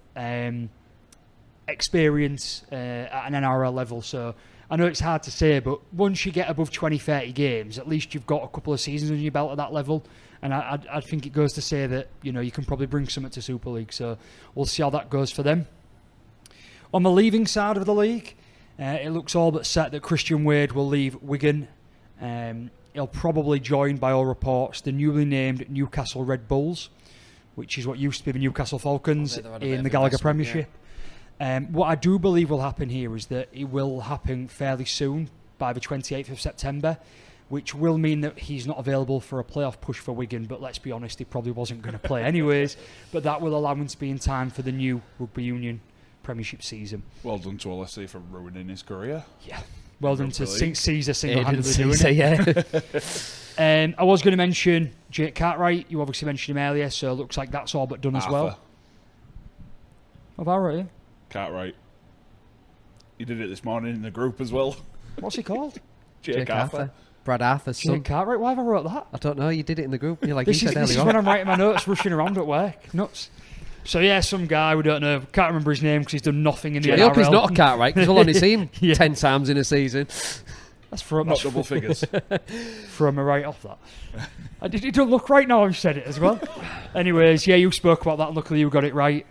experience at an NRL level. So I know it's hard to say, but once you get above 20, 30 games, at least you've got a couple of seasons on your belt at that level. And I think it goes to say that, you know, you can probably bring something to Super League. So we'll see how that goes for them. On the leaving side of the league, it looks all but set that Christian Wade will leave Wigan. He'll probably join, by all reports, the newly named Newcastle Red Bulls, which is what used to be the Newcastle Falcons in the Gallagher Premiership. Yeah. What I do believe will happen here is that it will happen fairly soon, by the 28th of September, which will mean that he's not available for a playoff push for Wigan, but let's be honest, he probably wasn't going to play anyways. But that will allow him to be in time for the new Rugby Union Premiership season. Well done to Alessi for ruining his career. Yeah. Well done to Caesar single-handedly doing it. Yeah. I was going to mention Jake Cartwright. You obviously mentioned him earlier, so it looks like that's all but done as well. Have I wrote it? Cartwright. You did it this morning in the group as well. What's he called? Jake Arthur. Brad Arthur's son. Jake Cartwright. Why have I wrote that? I don't know. You did it in the group. You're like, this is when I'm writing my notes, rushing around at work. Nuts. So yeah, some guy, we don't know, can't remember his name because he's done nothing in the NRL. I hope he's not a Cartwright because we'll only see him 10 times in a season. That's for not double figures. Throw me right off that. It don't look right now I've said it as well. Anyways, yeah, you spoke about that. Luckily you got it right.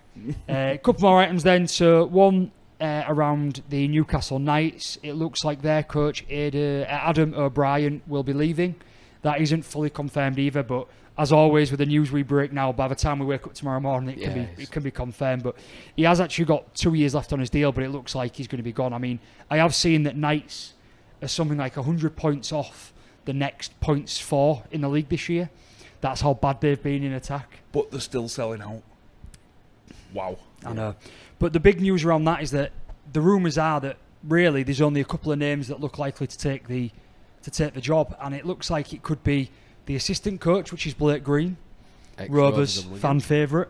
A couple more items then. So one around the Newcastle Knights. It looks like their coach Adam O'Brien will be leaving. That isn't fully confirmed either, but as always with the news we break now, by the time we wake up tomorrow morning, it can be confirmed. But he has actually got 2 years left on his deal, but it looks like he's going to be gone. I mean, I have seen that Knights are something like 100 points off the next points for in the league this year. That's how bad they've been in attack. But they're still selling out. Wow. I know. But the big news around that is that the rumours are that really there's only a couple of names that look likely to take the job, and it looks like it could be the assistant coach, which is Blake Green, Rovers fan favourite,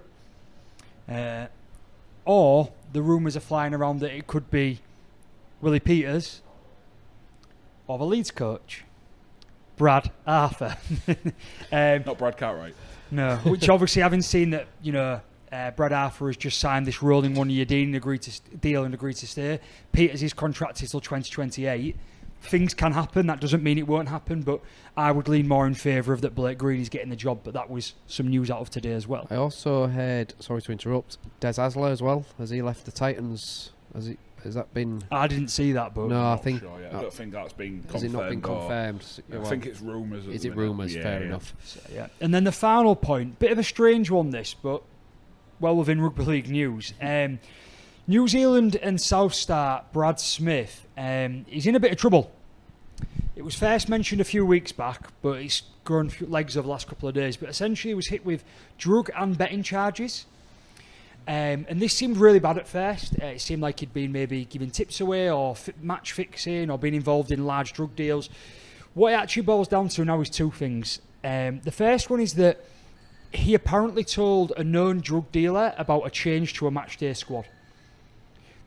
or the rumours are flying around that it could be Willie Peters or the Leeds coach, Brad Arthur. Not Brad Cartwright. No, which obviously having seen that, you know, Brad Arthur has just signed this rolling 1-year deal and agreed to stay. Peters is contracted till 2028. Things can happen. That doesn't mean it won't happen, but I would lean more in favour of that Blake Green is getting the job. But that was some news out of today as well. I also heard, sorry to interrupt, Des Asler as well. Has he left the Titans? Has that been? I didn't see that, but no, I think. Sure, yeah. I don't think that's been confirmed. Has it not been confirmed? I think it's rumours. Is it rumours? Fair enough. So, yeah. And then the final point, bit of a strange one, this, but well within rugby league news. New Zealand and South star Brad Smith is in a bit of trouble. It was first mentioned a few weeks back, but it's grown legs over the last couple of days. But essentially, he was hit with drug and betting charges. And this seemed really bad at first. It seemed like he'd been maybe giving tips away or match fixing or been involved in large drug deals. What it actually boils down to now is two things. The first one is that He apparently told a known drug dealer about a change to a matchday squad.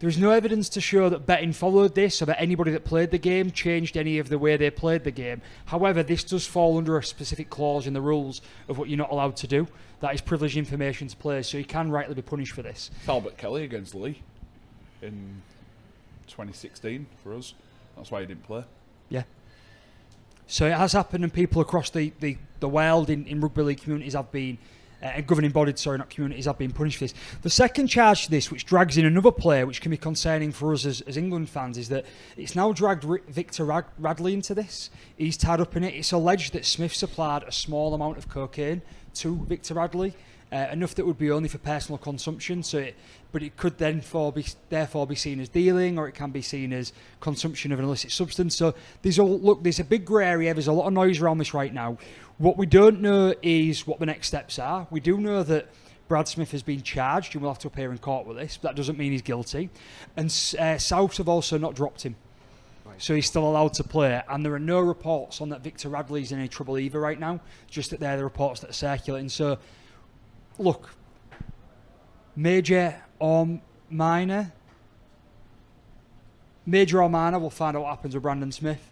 There is no evidence to show that betting followed this or that anybody that played the game changed any of the way they played the game. However, this does fall under a specific clause in the rules of what you're not allowed to do. That is privileged information to players, so he can rightly be punished for this. Talbot Kelly against Lee in 2016 for us. That's why he didn't play. Yeah. So it has happened, and people across the world in rugby league communities have been, governing bodies, not communities, have been punished for this. The second charge to this, which drags in another player, which can be concerning for us as England fans, is that it's now dragged Victor Radley into this. He's tied up in it. It's alleged that Smith supplied a small amount of cocaine to Victor Radley, enough that would be only for personal consumption. But it could therefore be seen as dealing, or it can be seen as consumption of an illicit substance. So there's a big grey area. There's a lot of noise around this right now. What we don't know is what the next steps are. We do know that Brad Smith has been charged and will have to appear in court with this. But that doesn't mean he's guilty. And South have also not dropped him. Right. So he's still allowed to play. And there are no reports on that Victor Radley's in any trouble either right now. Just that they're the reports that are circulating. So, look, major or minor, we'll find out what happens with Brandon Smith.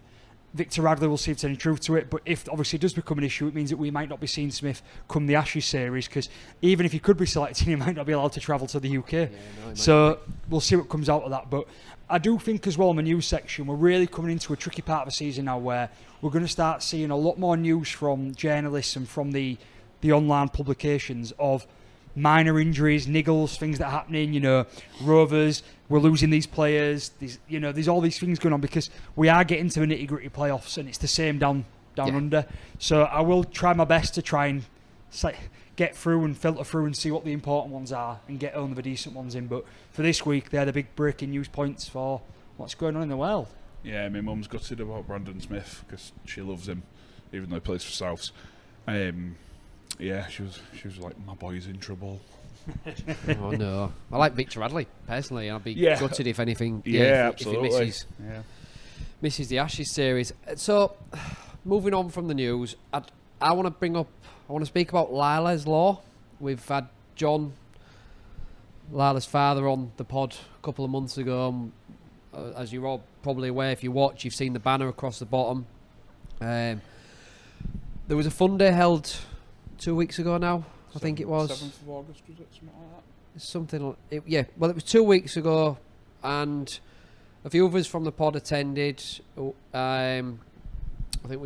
Victor Radley will see if there's any truth to it, but if obviously it does become an issue, it means that we might not be seeing Smith come the Ashes series, because even if he could be selected, he might not be allowed to travel to the UK. So we'll see what comes out of that. But I do think as well in the news section, we're really coming into a tricky part of the season now where we're going to start seeing a lot more news from journalists and from the online publications of minor injuries, niggles, things that are happening, Rovers, we're losing these players, there's all these things going on because we are getting to the nitty-gritty playoffs and it's the same down under. So I will try my best to try and get through and filter through and see what the important ones are and get only the decent ones in. But for this week, they're the big breaking news points for what's going on in the world. Yeah, my mum's gutted about Brandon Smith because she loves him, even though he plays for Souths. Yeah, she was like, my boy's in trouble. Oh no, I like Victor Radley personally. I'd be gutted if anything. Absolutely. If he misses the Ashes series. So, moving on from the news, I want to speak about Lila's Law. We've had John, Lila's father, on the pod a couple of months ago. As you're all probably aware, if you watch, you've seen the banner across the bottom. There was a fun day held 2 weeks ago now, I think it was. 7th of August, was it? Something like that? Something like it, well, it was 2 weeks ago, and a few of us from the pod attended. I think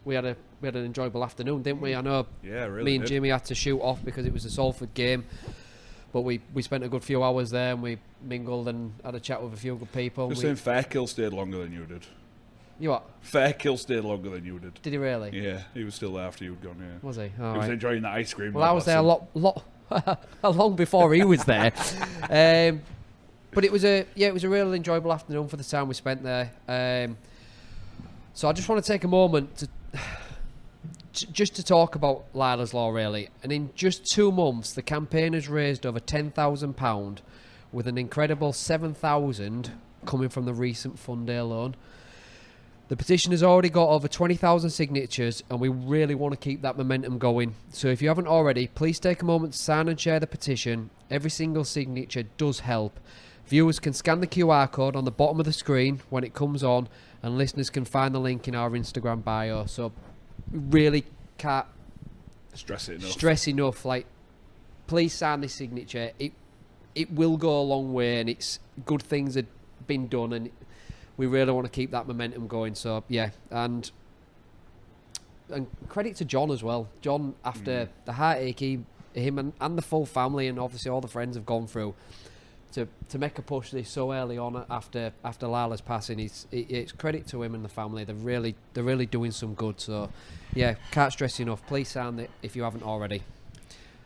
we had an enjoyable afternoon, didn't we? I know. Yeah, really. Me and Jimmy had to shoot off because it was a Salford game, but we spent a good few hours there and we mingled and had a chat with a few good people. Just saying, Fairkill stayed longer than you did. You what? Fairkill stayed longer than you did. Did he really? Yeah, he was still there after you'd gone. Yeah. Was he? He was enjoying that ice cream. Well, I was there a lot long before he was there. But it was a real enjoyable afternoon for the time we spent there. So I just want to take a moment to talk about Lila's Law, really. And in just 2 months, the campaign has raised over £10,000, with an incredible 7,000 coming from the recent fund day alone. The petition has already got over 20,000 signatures, and we really want to keep that momentum going. So if you haven't already, please take a moment to sign and share the petition. Every single signature does help. Viewers can scan the QR code on the bottom of the screen when it comes on, and listeners can find the link in our Instagram bio. So really can't stress enough. Like, please sign this signature. It will go a long way, and it's good things have been done, and we really want to keep that momentum going. So yeah, and credit to John as well. John, after the heartache him and the full family and obviously all the friends have gone through, to make a push this so early on after Lila's passing, it's credit to him and the family. They're really doing some good. So yeah, can't stress enough. Please sign it if you haven't already.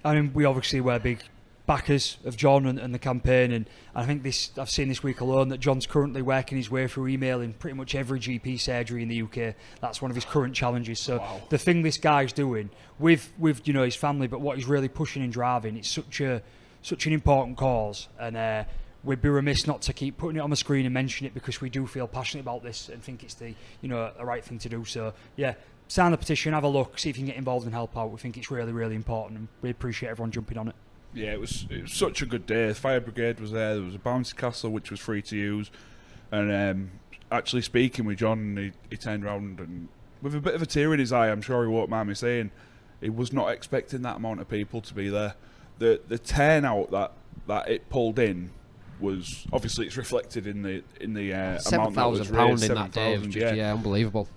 I mean, we obviously were big backers of John and the campaign, and I think I've seen this week alone that John's currently working his way through emailing pretty much every GP surgery in the UK. That's one of his current challenges. So the thing this guy's doing with his family, but what he's really pushing and driving, it's such an important cause, and we'd be remiss not to keep putting it on the screen and mention it, because we do feel passionate about this and think it's the right thing to do. So yeah, sign the petition, have a look, see if you can get involved and help out. We think it's really, really important, and we appreciate everyone jumping on it. Yeah, it was such a good day. The fire brigade was there. There was a bouncy castle which was free to use, and actually speaking with John, he turned around and with a bit of a tear in his eye, I'm sure he won't mind me saying, he was not expecting that amount of people to be there. The turnout that it pulled in was obviously it's reflected in the amount that was raised. £7,000 in that day, yeah, unbelievable.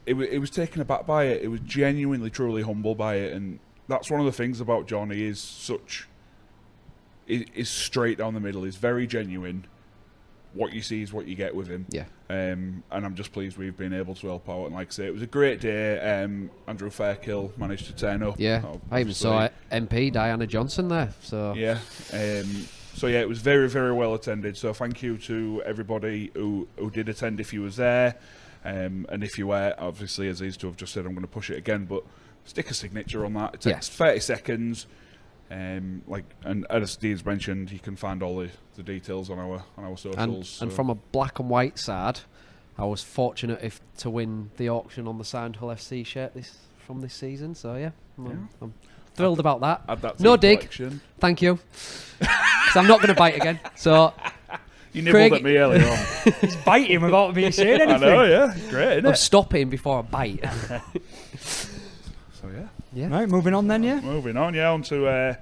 It was taken aback by it. It was genuinely, truly humbled by it, and that's one of the things about John. He is straight down the middle. He's very genuine. What you see is what you get with him. Yeah. And I'm just pleased we've been able to help out. And like I say, it was a great day. Andrew Fairkill managed to turn up. Yeah. I even saw MP Diana Johnson there. So yeah. So yeah, it was very, very well attended. So thank you to everybody who did attend if you was there. And if you were, obviously, as these two have just said, I'm going to push it again, but stick a signature on that. It takes 30 seconds. And as Dean's mentioned, you can find all the details on our socials. And from a black and white side, I was fortunate to win the auction on the signed Hull FC shirt from this season. So yeah, I'm thrilled about that. Add that to no your dig, collection. Thank you, because I'm not going to bite again. So. You nibbled at me earlier on. He's biting without me saying anything. I know, yeah. Great, isn't it? I'm stopping before I bite. So, yeah. Right, moving on then, yeah? Moving on, on to...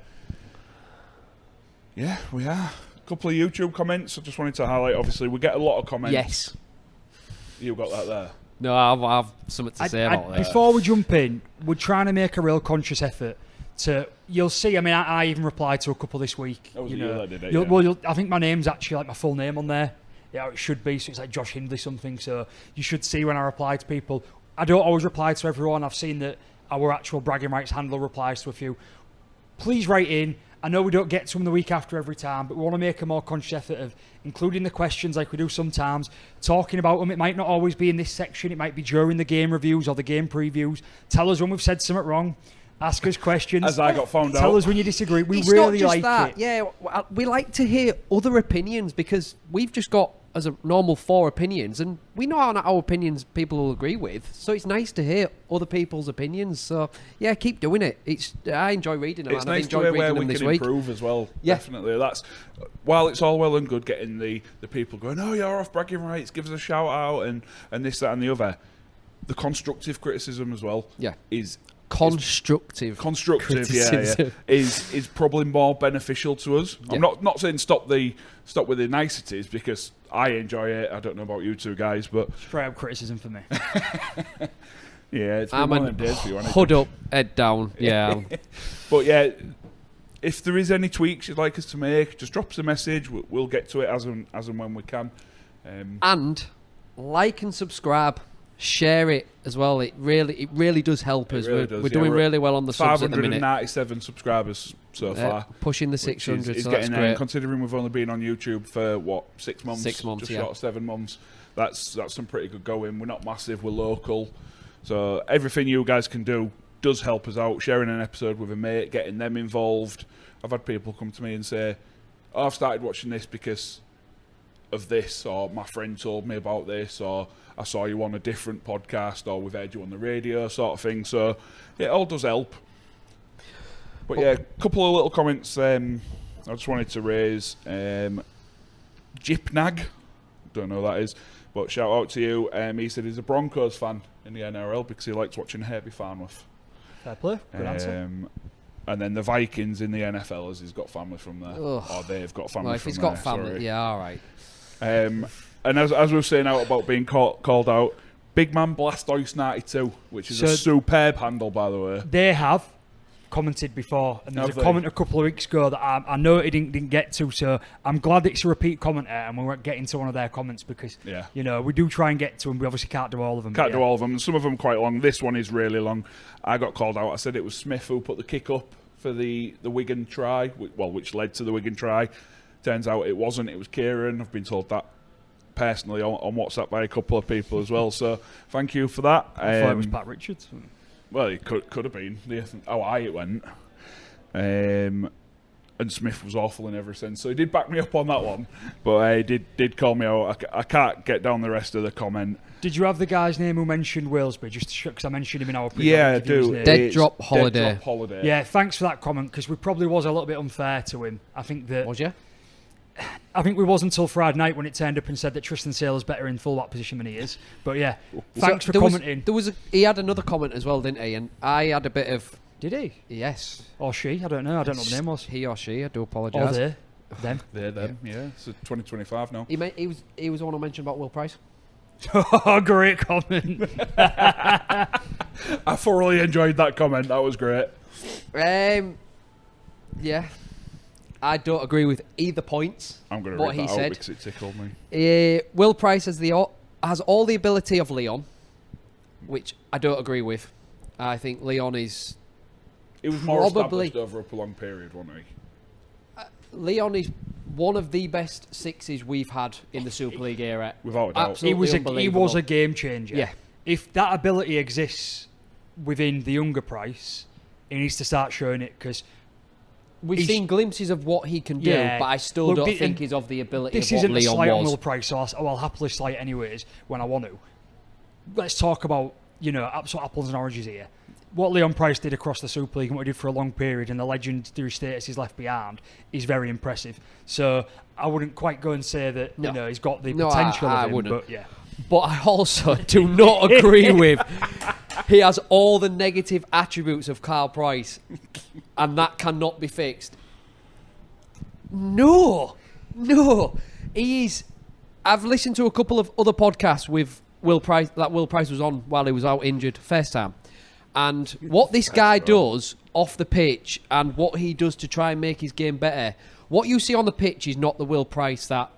we are. A couple of YouTube comments. I just wanted to highlight, obviously, we get a lot of comments. Yes. You got that there? No, I've something to say about that. Before we jump in, we're trying to make a real conscious effort to... You'll see, I mean, I even replied to a couple this week. That was you that did it, Well, I think my name's actually like my full name on there. Yeah, it should be. So it's like Josh Hindley something. So you should see when I reply to people. I don't always reply to everyone. I've seen that our actual bragging rights handler replies to a few. Please write in. I know we don't get to them the week after every time, but we want to make a more conscious effort of including the questions like we do sometimes, talking about them. It might not always be in this section. It might be during the game reviews or the game previews. Tell us when we've said something wrong. Ask us questions. As I got found out. Tell us when you disagree. We it's really not just like that. it. Yeah, we like to hear other opinions because we've just got as a normal 4 opinions, and we know our opinions people will agree with. So it's nice to hear other people's opinions. So yeah, keep doing it. I enjoy reading them. It's and nice I've enjoyed to hear where reading we them can this week. improve as well. Yeah. Definitely. That's while it's all well and good getting the people going, oh, you're off bragging rights, give us a shout out and this, that, and the other. The constructive criticism as well. Yeah. Is constructive criticism. is probably more beneficial to us. Yeah. I'm not saying stop with the niceties because I enjoy it. I don't know about you two guys, but Straight up criticism for me. yeah, it's been I'm one of them days for you. Hood up, head down. Yeah. But yeah, if there is any tweaks you'd like us to make, just drop us a message. We'll get to it as and when we can. And like and subscribe. Share it as well. It really does help us. Really We're doing really well on the subs at the minute. 597 subscribs so far. Pushing the 600. Is so getting that's there. great. And considering we've only been on YouTube for 6 months? 6 months, just yeah. short of 7 months. That's some pretty good going. We're not massive. We're local. So everything you guys can do does help us out. Sharing an episode with a mate, getting them involved. I've had people come to me and say, oh, I've started watching this because of this, or my friend told me about this, or I saw you on a different podcast, or we've heard you on the radio, sort of thing. So it all does help. But yeah, a couple of little comments I just wanted to raise. Jipnag, don't know who that is, but shout out to you. He said he's a Broncos fan in the NRL because he likes watching Herbie Farnworth. Fair play. Good answer. And then the Vikings in the NFL, as he's got family from there. Ugh. Or they've got family Well, if from he's there. got family, sorry. yeah, all right. And as we were saying out about being called out, Big Man Blastoise 92, which is a superb handle, by the way. They have commented before, and there's a comment a couple of weeks ago that I know it didn't get to, so I'm glad it's a repeat commenter and we weren't getting to one of their comments because, you know, we do try and get to them. We obviously can't do all of them. Can't do all of them. Some of them quite long. This one is really long. I got called out. I said it was Smith who put the kick up for the Wigan try, which led to the Wigan try. Turns out it wasn't. It was Kieran. I've been told that personally on WhatsApp by a couple of people as well. So thank you for that. I thought it was Pat Richards. Well, it could have been. How high it went. And and Smith was awful in everything. So he did back me up on that one, but he did call me out. I can't get down the rest of the comment. Did you have the guy's name who mentioned Walesby? Just because I mentioned him in our Yeah, I do. Dead Drop Holiday. Dead Drop Holiday. Yeah, thanks for that comment, because we probably was a little bit unfair to him. I think we was until Friday night when it turned up and said that Tristan Saylor's better in fullback position than he is. But yeah, thanks for commenting. He had another comment as well, didn't he? And I had a bit of... Did he? Yes. Or she? I don't know. I don't know what the name was. He or she, I do Or apologise. they. Them. They're them, yeah. So 2025 now. He was the one who mentioned about Will Price. Oh, great comment. I thoroughly enjoyed that comment. That was great. Yeah. I don't agree with either points. I'm going to what read he that out said. because it tickled me. Will Price has all the ability of Leon, which I don't agree with. I think Leon is... It was more probably established over a prolonged period, wasn't he? Leon is one of the best sixes we've had in the Super League era. Without a doubt. Absolutely He was a game changer. Yeah. If that ability exists within the younger Price, he needs to start showing it, because we've seen glimpses of what he can do, Yeah. but I still Look, don't think he's of the ability this of what isn't a Leon slight on was. Will Price, so I'll happily slight anyways when I want to. Let's talk about, absolute apples and oranges here. What Leon Price did across the Super League and what he did for a long period, and the legendary status he's left behind, is very impressive. So I wouldn't quite go and say that he's got the potential I of him, wouldn't. but yeah. But I also do not agree with he has all the negative attributes of Carl Price, and that cannot be fixed. No. He's... I've listened to a couple of other podcasts with Will Price that Will Price was on while he was out injured first time. And what this guy does off the pitch and what he does to try and make his game better, what you see on the pitch is not the Will Price that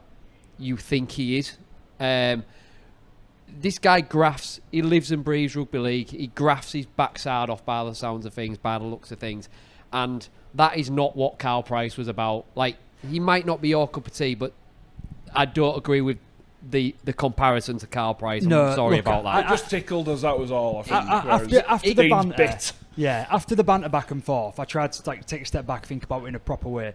you think he is. This guy grafts. He lives and breathes rugby league. He grafts his backside off by the sounds of things, by the looks of things. And that is not what Carl Price was about. Like, he might not be your cup of tea, but I don't agree with the comparison to Carl Price. I'm sorry about that. It just tickled us, that was all, I think. After the Dean's banter, bit. after the banter back and forth, I tried to take a step back, think about it in a proper way.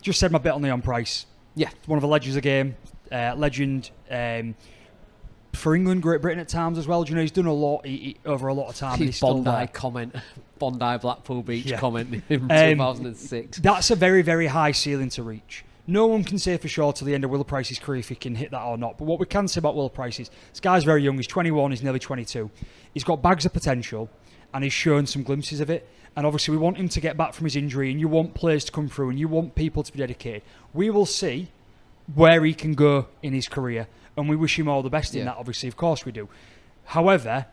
Just said my bit on Leon Price. Yeah. One of the legends of the game. Legend for England, Great Britain at times as well. Do you know, he's done a lot over a lot of time. His and he's still Bondi there. comment, Bondi Blackpool Beach comment in 2006. That's a very, very high ceiling to reach. No one can say for sure till the end of Will Price's career if he can hit that or not. But what we can say about Will Price is this guy's very young. He's 21. He's nearly 22. He's got bags of potential, and he's shown some glimpses of it. And obviously, we want him to get back from his injury, and you want players to come through, and you want people to be dedicated. We will see where he can go in his career, and we wish him all the best in that, obviously, of course we do. However,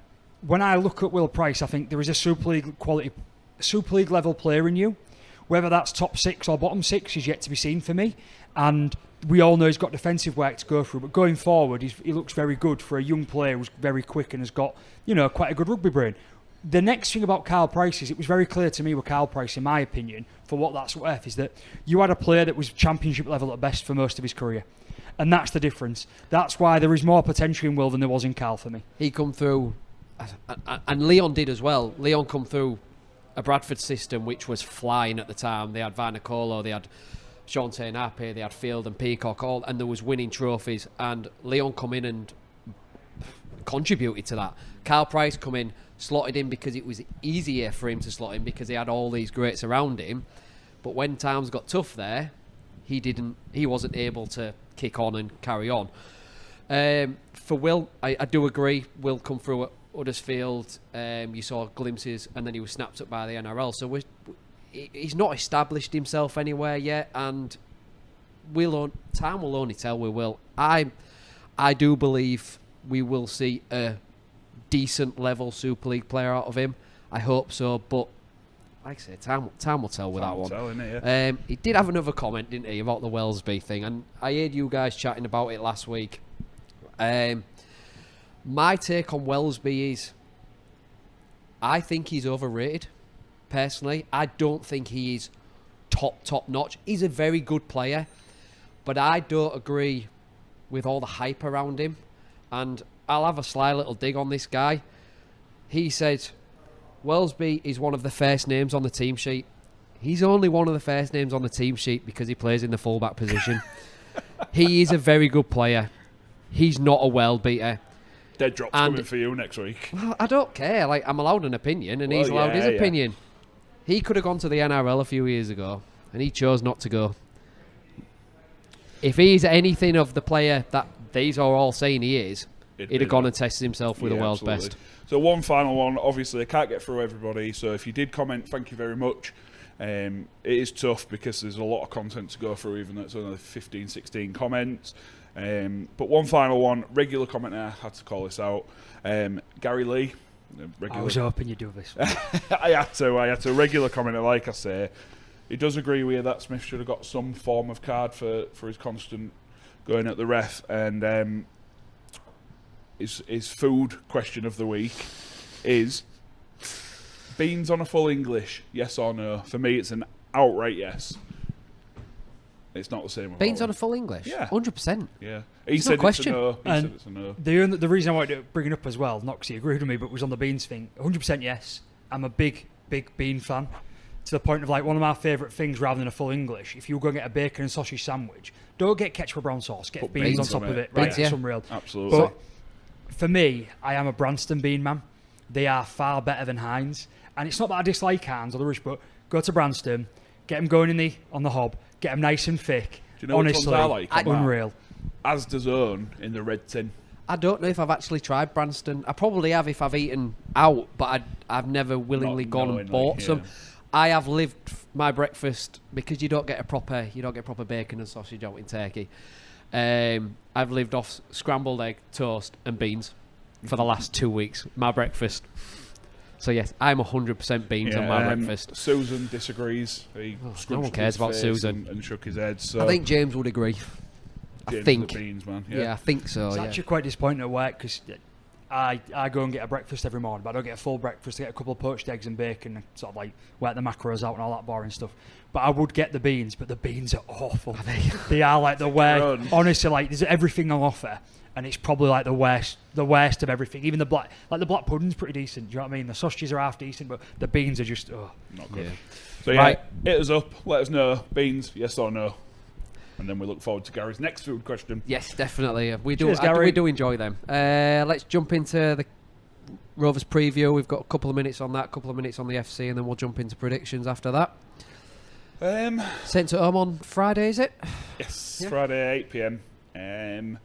when I look at Will Price, I think there is a Super League level player in you. Whether that's top 6 or bottom 6 is yet to be seen for me. And we all know he's got defensive work to go through, but going forward, he looks very good for a young player who's very quick and has got, quite a good rugby brain. The next thing about Carl Price is, it was very clear to me with Carl Price, in my opinion, for what that's worth, is that you had a player that was championship level at best for most of his career. And that's the difference. That's why there is more potential in Will than there was in Carl for me. He come through, and Leon did as well. Leon come through a Bradford system which was flying at the time. They had Vainicolo, they had Sean Tainape, they had Field and Peacock, and there was winning trophies. And Leon come in and contributed to that. Carl Price come in, slotted in because it was easier for him to slot in because he had all these greats around him. But when times got tough there, he wasn't able to kick on and carry on. For Will, I do agree. Will come through at Huddersfield. You saw glimpses, and then he was snapped up by the NRL. So he's not established himself anywhere yet, and time will only tell. We will. I do believe we will see a decent level Super League player out of him. I hope so, but like I say, time will tell with that one. He did have another comment, didn't he, about the Wellesby thing, and I heard you guys chatting about it last week. My take on Wellesby is, I think he's overrated. Personally, I don't think he is top notch. He's a very good player, but I don't agree with all the hype around him. And I'll have a sly little dig on this guy. He said Wellesby is one of the first names on the team sheet. He's only one of the first names on the team sheet because he plays in the fullback position. He is a very good player. He's not a world beater. Dead drop's And- coming for you next week. Well, I don't care. Like, I'm allowed an opinion, and he's Well, allowed his yeah. opinion. He could have gone to the NRL a few years ago, and he chose not to go. If he's anything of the player that these are all saying he is, he'd have gone and tested himself with the world's absolutely. best. So one final one. Obviously, I can't get through everybody. So if you did comment, thank you very much. It is tough because there's a lot of content to go through, even though it's only 15, 16 comments. But one final one. Regular commenter, had to call this out. Gary Lee. I was hoping you'd do this. I had to. Regular commenter, like I say. He does agree with you that Smith should have got some form of card for his constant going at the ref. And his food question of the week is beans on a full English, yes or no? For me, it's an outright yes. It's not the same with Beans all on a full English? Yeah. 100%. Yeah. He It's said no it's question. a no. He And said it's a no. The reason I wanted to bring it up as well, not because he agreed with me, but was on the beans thing. 100% yes. I'm a big bean fan. To the point of like one of my favourite things rather than a full English. If you go get a bacon and sausage sandwich, don't get ketchup or brown sauce. Get Put beans on beans top on of it. it. Right? Beans, yeah. It's unreal. Absolutely. But for me, I am a Branston bean man. They are far better than Heinz. And it's not that I dislike Heinz or the Rush, but go to Branston, get them going on the hob, get them nice and thick. Do you know which Honestly, ones I like on that? unreal. Asda's own in the red tin. I don't know if I've actually tried Branston. I probably have if I've eaten out, but I've never willingly Not gone knowing, and bought like, some. yeah. I have lived my breakfast because you don't get proper bacon and sausage out in Turkey. I've lived off scrambled egg, toast, and beans for the last 2 weeks. My breakfast. So yes, I'm 100% beans on my breakfast. Susan disagrees. He no scrunched one cares his about face Susan. and shook his head. So I think James would agree. James I think. the beans, man. Yeah, I think so. It's Yeah. actually quite disappointing at work because I go and get a breakfast every morning, but I don't get a full breakfast. I get a couple of poached eggs and bacon and sort of like wet the macros out and all that boring stuff. But I would get the beans, but the beans are awful. They are like the worst. own. Honestly, like there's everything on offer, and it's probably like the worst of everything. Even the black pudding's pretty decent. Do you know what I mean? The sausages are half decent, but the beans are just not good. Yeah. So yeah, Right. hit us up. Let us know. Beans, yes or no. And then we look forward to Gary's next food question. Yes, definitely. We do. Cheers, Gary. We do enjoy them. Let's jump into the Rovers preview. We've got a couple of minutes on that, a couple of minutes on the FC, and then we'll jump into predictions after that. Saints at home on Friday, is it? Yes, Yeah. Friday 8 p.m.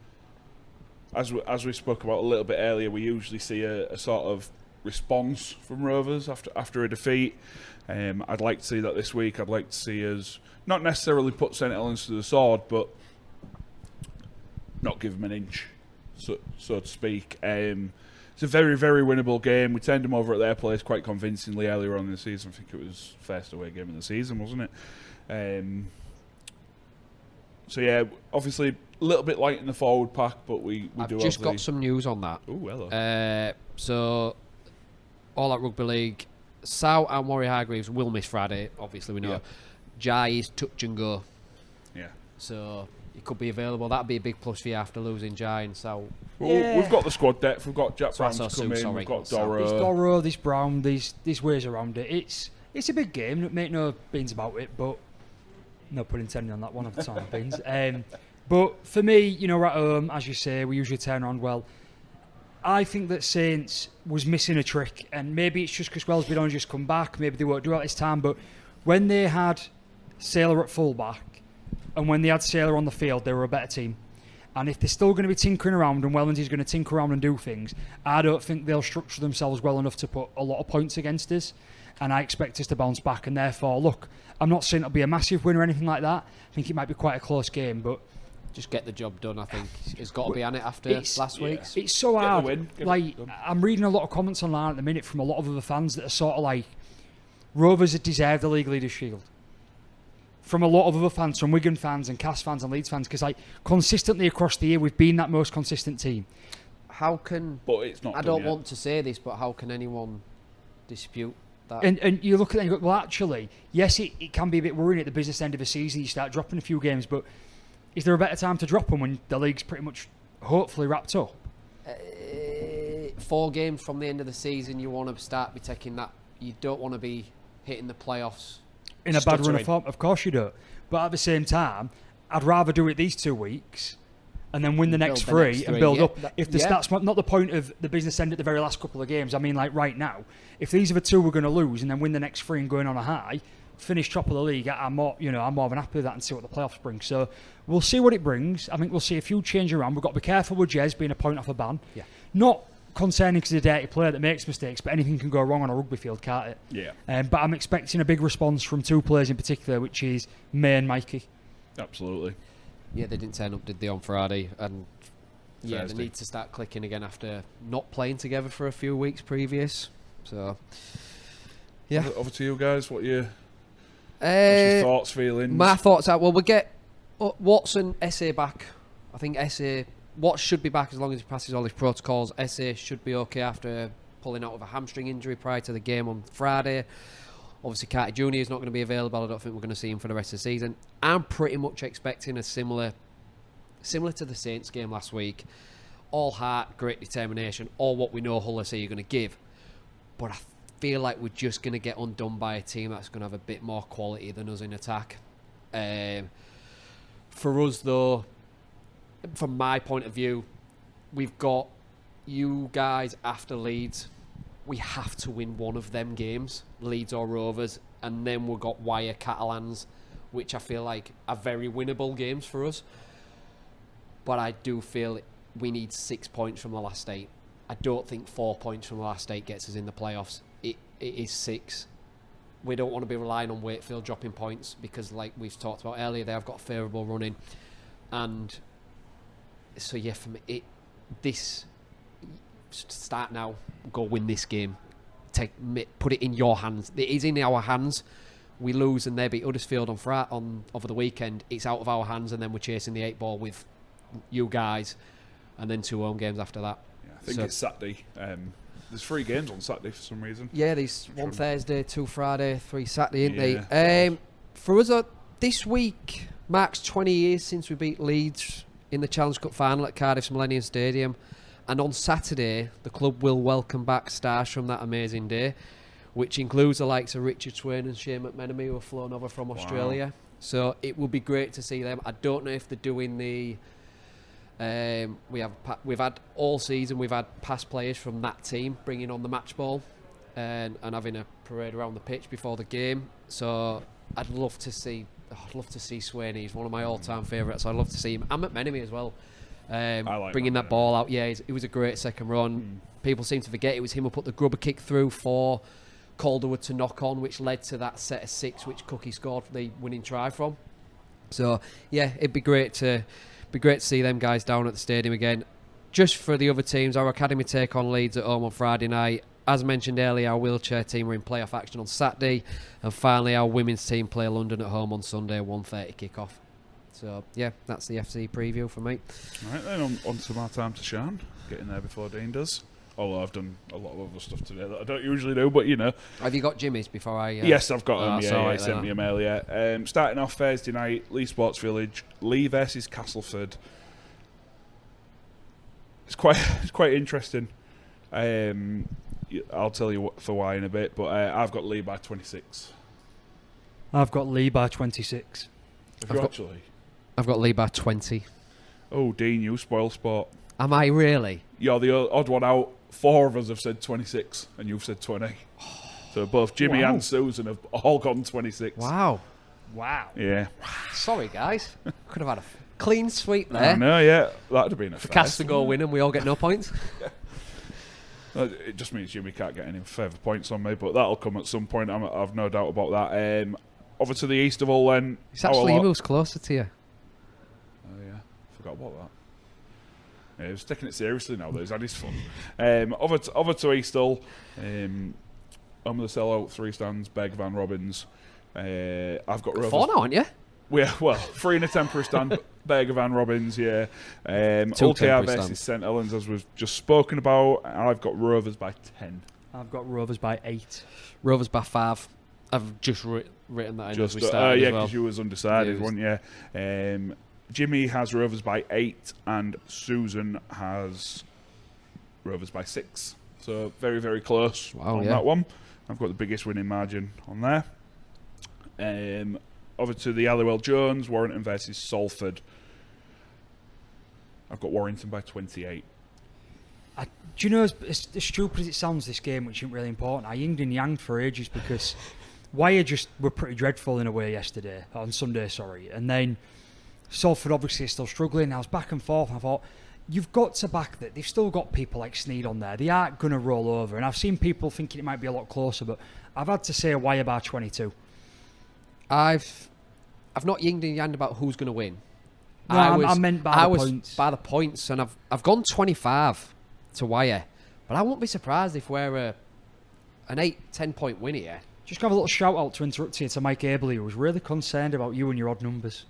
As we spoke about a little bit earlier, we usually see a sort of response from Rovers after a defeat. I'd like to see that this week. I'd like to see us not necessarily put St Helens to the sword, but not give them an inch, so to speak. It's a very, very winnable game. We turned them over at their place quite convincingly earlier on in the season. I think it was first away game of the season, wasn't it? So yeah, obviously a little bit light in the forward pack, but we I've do just have got some news on that. Oh, hello. So, all at Rugby League, Sal and Warrior Hargreaves will miss Friday. Obviously, we know. Yeah. Jai is touch and go, Yeah. so he could be available. That'd be a big plus for you after losing Jai and Sal. Well, Yeah. we've got the squad depth. We've got Jack So I Brown saw to Sue, come in. sorry. We've got Sal. Doro. There's Doro, there's Brown, there's ways around it. It's a big game. Make no beans about it, but no pun intended on that one of the time beans. But for me, we're at home, as you say, we usually turn around well. I think that Saints was missing a trick, and maybe it's just because Wellesby don't just come back. Maybe they won't do it this time. But when they had Sailor at fullback, and when they had Sailor on the field, they were a better team. And if they're still going to be tinkering around, and Wellens is going to tinker around and do things, I don't think they'll structure themselves well enough to put a lot of points against us. And I expect us to bounce back. And therefore, look, I'm not saying it'll be a massive win or anything like that. I think it might be quite a close game, but Just get the job done, I think. It's got to be on it after It's- last yeah. week's. it's so Get the hard. win, get it Like, done. I'm reading a lot of comments online at the minute from a lot of other fans that are sort of like, Rovers had deserved the League Leaders Shield. From a lot of other fans, from Wigan fans and Cass fans and Leeds fans, because like consistently across the year, we've been that most consistent team. How can... But it's not I done don't yet. want to say this, but how can anyone dispute that? And you look at it and you go, well, actually, yes, it can be a bit worrying at the business end of a season. You start dropping a few games, but is there a better time to drop them when the league's pretty much hopefully wrapped up? 4 games from the end of the season, you want to start be taking that. You don't want to be hitting the playoffs in a bad run of stuttering. form. Of course you don't. But at the same time, I'd rather do it these 2 weeks and then win the next Build the three next and three, build yeah. up. If the Yeah. stats, not the point of the business end at the very last couple of games. I mean, like right now, if these are the two we're going to lose and then win the next three and going on a high, finish top of the league, I'm more than happy with that and see what the playoffs bring. So we'll see what it brings. I think we'll see a few change around. We've got to be careful with Jez being a point off a ban. Yeah. Not concerning because he's a dirty player that makes mistakes, but anything can go wrong on a rugby field, can't it? Yeah, But I'm expecting a big response from two players in particular, which is May and Mikey. absolutely. Yeah, they didn't turn up, did they, on Friday? And yeah, Thursday. they need to start clicking again after not playing together for a few weeks previous. So, yeah. Over to you guys. What's your thoughts, feelings? My thoughts are, well, we get Watson, SA back. I think SA, Watts should be back as long as he passes all his protocols. SA should be okay after pulling out of a hamstring injury prior to the game on Friday. Obviously, Carter Jr. is not going to be available. I don't think we're going to see him for the rest of the season. I'm pretty much expecting a similar to the Saints game last week. All heart, great determination, all what we know Hull are going to give. But I feel like we're just going to get undone by a team that's going to have a bit more quality than us in attack. For us, though, from my point of view, we've got you guys after Leeds. We have to win one of them games, Leeds or Rovers, and then we've got Wire Catalans, which I feel like are very winnable games for us. But I do feel we need 6 points from the last 8. I don't think 4 points from the last 8 gets us in the playoffs. It is 6. We don't want to be relying on Wakefield dropping points because, like we've talked about earlier, they have got a favourable running. And so, yeah, for me, this start now, go win this game. Put it in your hands. It is in our hands. We lose and they beat Huddersfield on over the weekend. It's out of our hands, and then we're chasing the 8 ball with you guys, and then 2 home games after that. Yeah, I think it's Saturday. There's 3 games on Saturday for some reason. Yeah, there's 1 Thursday, 2 Friday, 3 Saturday, isn't Yeah. they? For us, this week marks 20 years since we beat Leeds in the Challenge Cup final at Cardiff's Millennium Stadium. And on Saturday, the club will welcome back stars from that amazing day, which includes the likes of Richard Swain and Shane McMenemy, who have flown over from Australia. So it will be great to see them. I don't know if they're doing the... we've had all season, we've had past players from that team bringing on the match ball and having a parade around the pitch before the game. So I'd love to see Swain. He's one of my all-time favourites. So I'd love to see him, and McMenemy as well. Bringing that ball out. Yeah, it was a great second run. People seem to forget it was him who put the grubber kick through for Calderwood to knock on, which led to that set of 6 which Cookie scored the winning try from. So yeah, it'd be great to see them guys down at the stadium again. Just for the other teams, our academy take on Leeds at home on Friday night. As mentioned earlier, our wheelchair team are in playoff action on Saturday, and finally our women's team play London at home on Sunday, 1:30 kick-off. So yeah, that's the FC preview for me. Right then, on to my time to shine. Getting there before Dean does. Although I've done a lot of other stuff today that I don't usually do, but you know. Have you got Jimmy's before I... Yes, I've got them. Yeah, right, he sent me a mail. Yeah, starting off Thursday night, Lee Sports Village, Lee versus Castleford. It's quite interesting. I'll tell you for why in a bit, but I've got Lee by 26. I've got Lee by 26. I've got Lee by 20. Oh, Dean, you spoil sport. Am I really? You're the odd one out. 4 of us have said 26, and you've said 20. So both Jimmy and Susan have all gone 26. Wow. Yeah. Sorry, guys. Could have had a clean sweep I there. know, yeah. That'd have been a For first. Cast to go win and we all get no points. It just means Jimmy can't get any further points on me, but that'll come at some point. I've no doubt about that. Over to the east of all then. It's actually he moves closer to you. Oh, yeah. Forgot about that. Yeah, he's taking it seriously now, though. He's had his fun. Over to Eastall. I'm going to sell out 3 stands, Beg, Van Robbins. I've got Rovers. 4 now, aren't you? Well, 3 in a temporary stand, Beg, Van Robbins, yeah. 2 OKR temporary versus stands. St Helens, as we've just spoken about. I've got Rovers by 10. I've got Rovers by 8. Rovers by 5. I've just written that in as we Just started yeah, as well. because you was undecided, Yeah, weren't you? Jimmy has Rovers by 8, and Susan has Rovers by 6. So very, very close on that one. I've got the biggest winning margin on there. Over to the Halliwell Jones, Warrington versus Salford. I've got Warrington by 28. Do you know, as stupid as it sounds, this game, which isn't really important, I yinged and yanged for ages because Wyre just were pretty dreadful in a way on Sunday, and then Salford obviously are still struggling. I was back and forth, and I thought, you've got to back that. They've still got people like Sneed on there. They aren't going to roll over, and I've seen people thinking it might be a lot closer, but I've had to say a Wyre by 22. I've not yinged and yanged about who's going to win. No, I meant by the points. By the points, and I've gone 25 to Wyre, but I won't be surprised if we're an 8-10 point win here. Just have a little shout out to interrupt you to Mike Abley, who was really concerned about you and your odd numbers.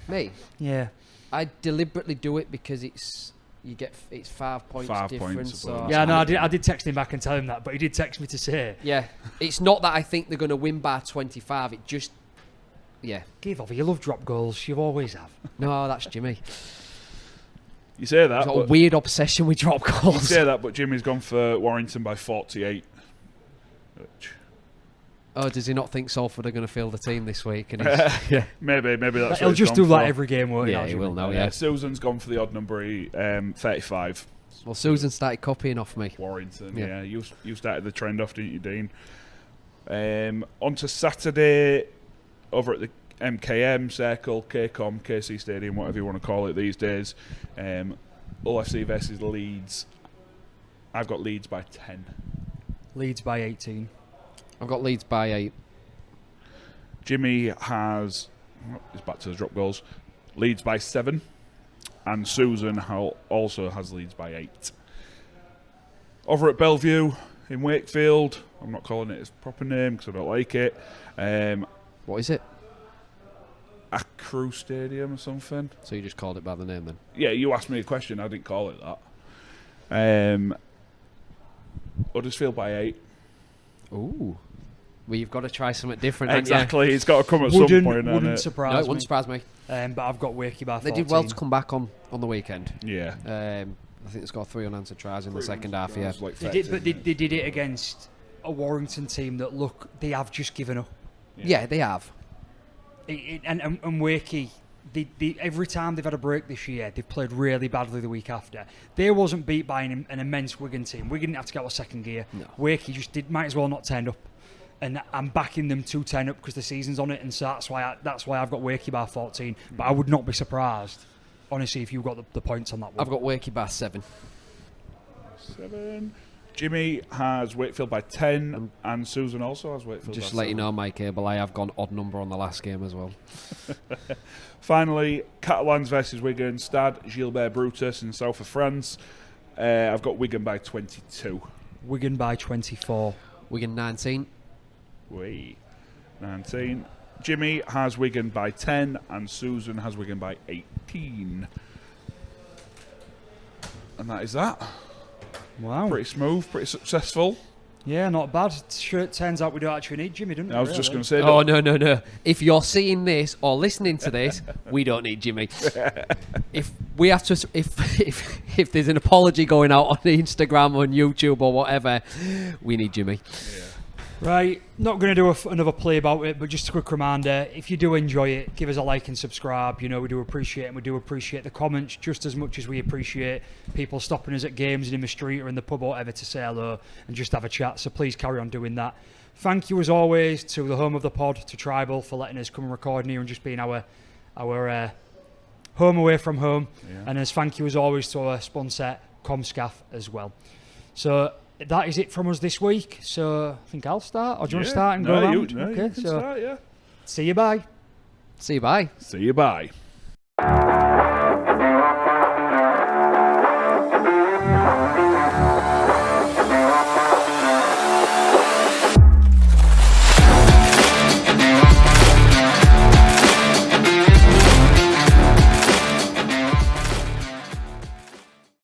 Me? Yeah. I deliberately do it because it's 5 points 5 difference. points, So Yeah, no, I did text him back and tell him that, but he did text me to say. Yeah, it's not that I think they're going to win by 25. It just, yeah. Give off, you love drop goals. You always have. No, that's Jimmy. You say that, He's got a but weird obsession with drop you goals. say that, but Jimmy's gone for Warrington by 48. Oh, does he not think Salford are going to field the team this week? And Yeah, maybe that's. He'll what he's just gone do that for. every game, won't he? yeah, he will know. Yeah. Susan's gone for the odd number, 35. Well, Susan started copying off me. Warrington, Yeah. you started the trend off, didn't you, Dean? On to Saturday, over at the MKM Circle, KCOM, KC Stadium, whatever you want to call it these days. Hull FC versus Leeds. I've got Leeds by 10. Leeds by 18. I've got Leeds by 8. Jimmy has, he's back to the drop goals, Leeds by 7. And Susan also has Leeds by 8. Over at Bellevue in Wakefield, I'm not calling it its proper name because I don't like it. What is it? Accru Stadium or something. So you just called it by the name then? Yeah, you asked me a question, I didn't call it that. Huddersfield by 8. Ooh. Well, you've got to try something different. haven't Exactly, it's got to come at some Wouldn't point. wouldn't hasn't you? surprise No, it me. wouldn't surprise me. But I've got Wakey by 14. They did well to come back on the weekend. Yeah. I think they scored 3 unanswered tries in the second half. Yeah. Like They did, but they did it against a Warrington team that they have just given up. Yeah, they have. And Wakey, every time they've had a break this year, they've played really badly the week after. They wasn't beat by an immense Wigan team. Wigan didn't have to get out of second gear. No. Wakey just might as well not turned up. And I'm backing them to turn up because the season's on it, and so that's why I've got Wakey by 14. But I would not be surprised, honestly, if you got the points on that one. I've got Wakey by 7. 7. Jimmy has Wakefield by 10, and Susan also has Wakefield Just by to let 7. you know, Mike Abel, I have gone odd number on the last game as well. Finally, Catalans versus Wigan, Stade Gilbert Brutus in the south of France. I've got Wigan by 22. Wigan by 24. Wigan 19. 19. Jimmy has Wigan by 10, and Susan has Wigan by 18. And that is that. Wow. Pretty smooth, pretty successful. Yeah, not bad. Sure, it turns out we don't actually need Jimmy, don't we? I was just going to say Oh, no. If you're seeing this or listening to this, we don't need Jimmy. If we have to, if there's an apology going out on Instagram, on YouTube or whatever, we need Jimmy. Right, not going to do another play about it, but just a quick reminder, if you do enjoy it, give us a like and subscribe. You know, we do appreciate it, and we do appreciate the comments just as much as we appreciate people stopping us at games and in the street or in the pub or whatever to say hello and just have a chat, so please carry on doing that. Thank you as always to the home of the pod, to Tribal, for letting us come and record here and just being our home away from home. Yeah. And as thank you as always to our sponsor, Comscaf, as well. So that is it from us this week. So I think I'll start. Or do you want to start and go around? You can start, yeah. See you, bye. See you, bye. See you, bye.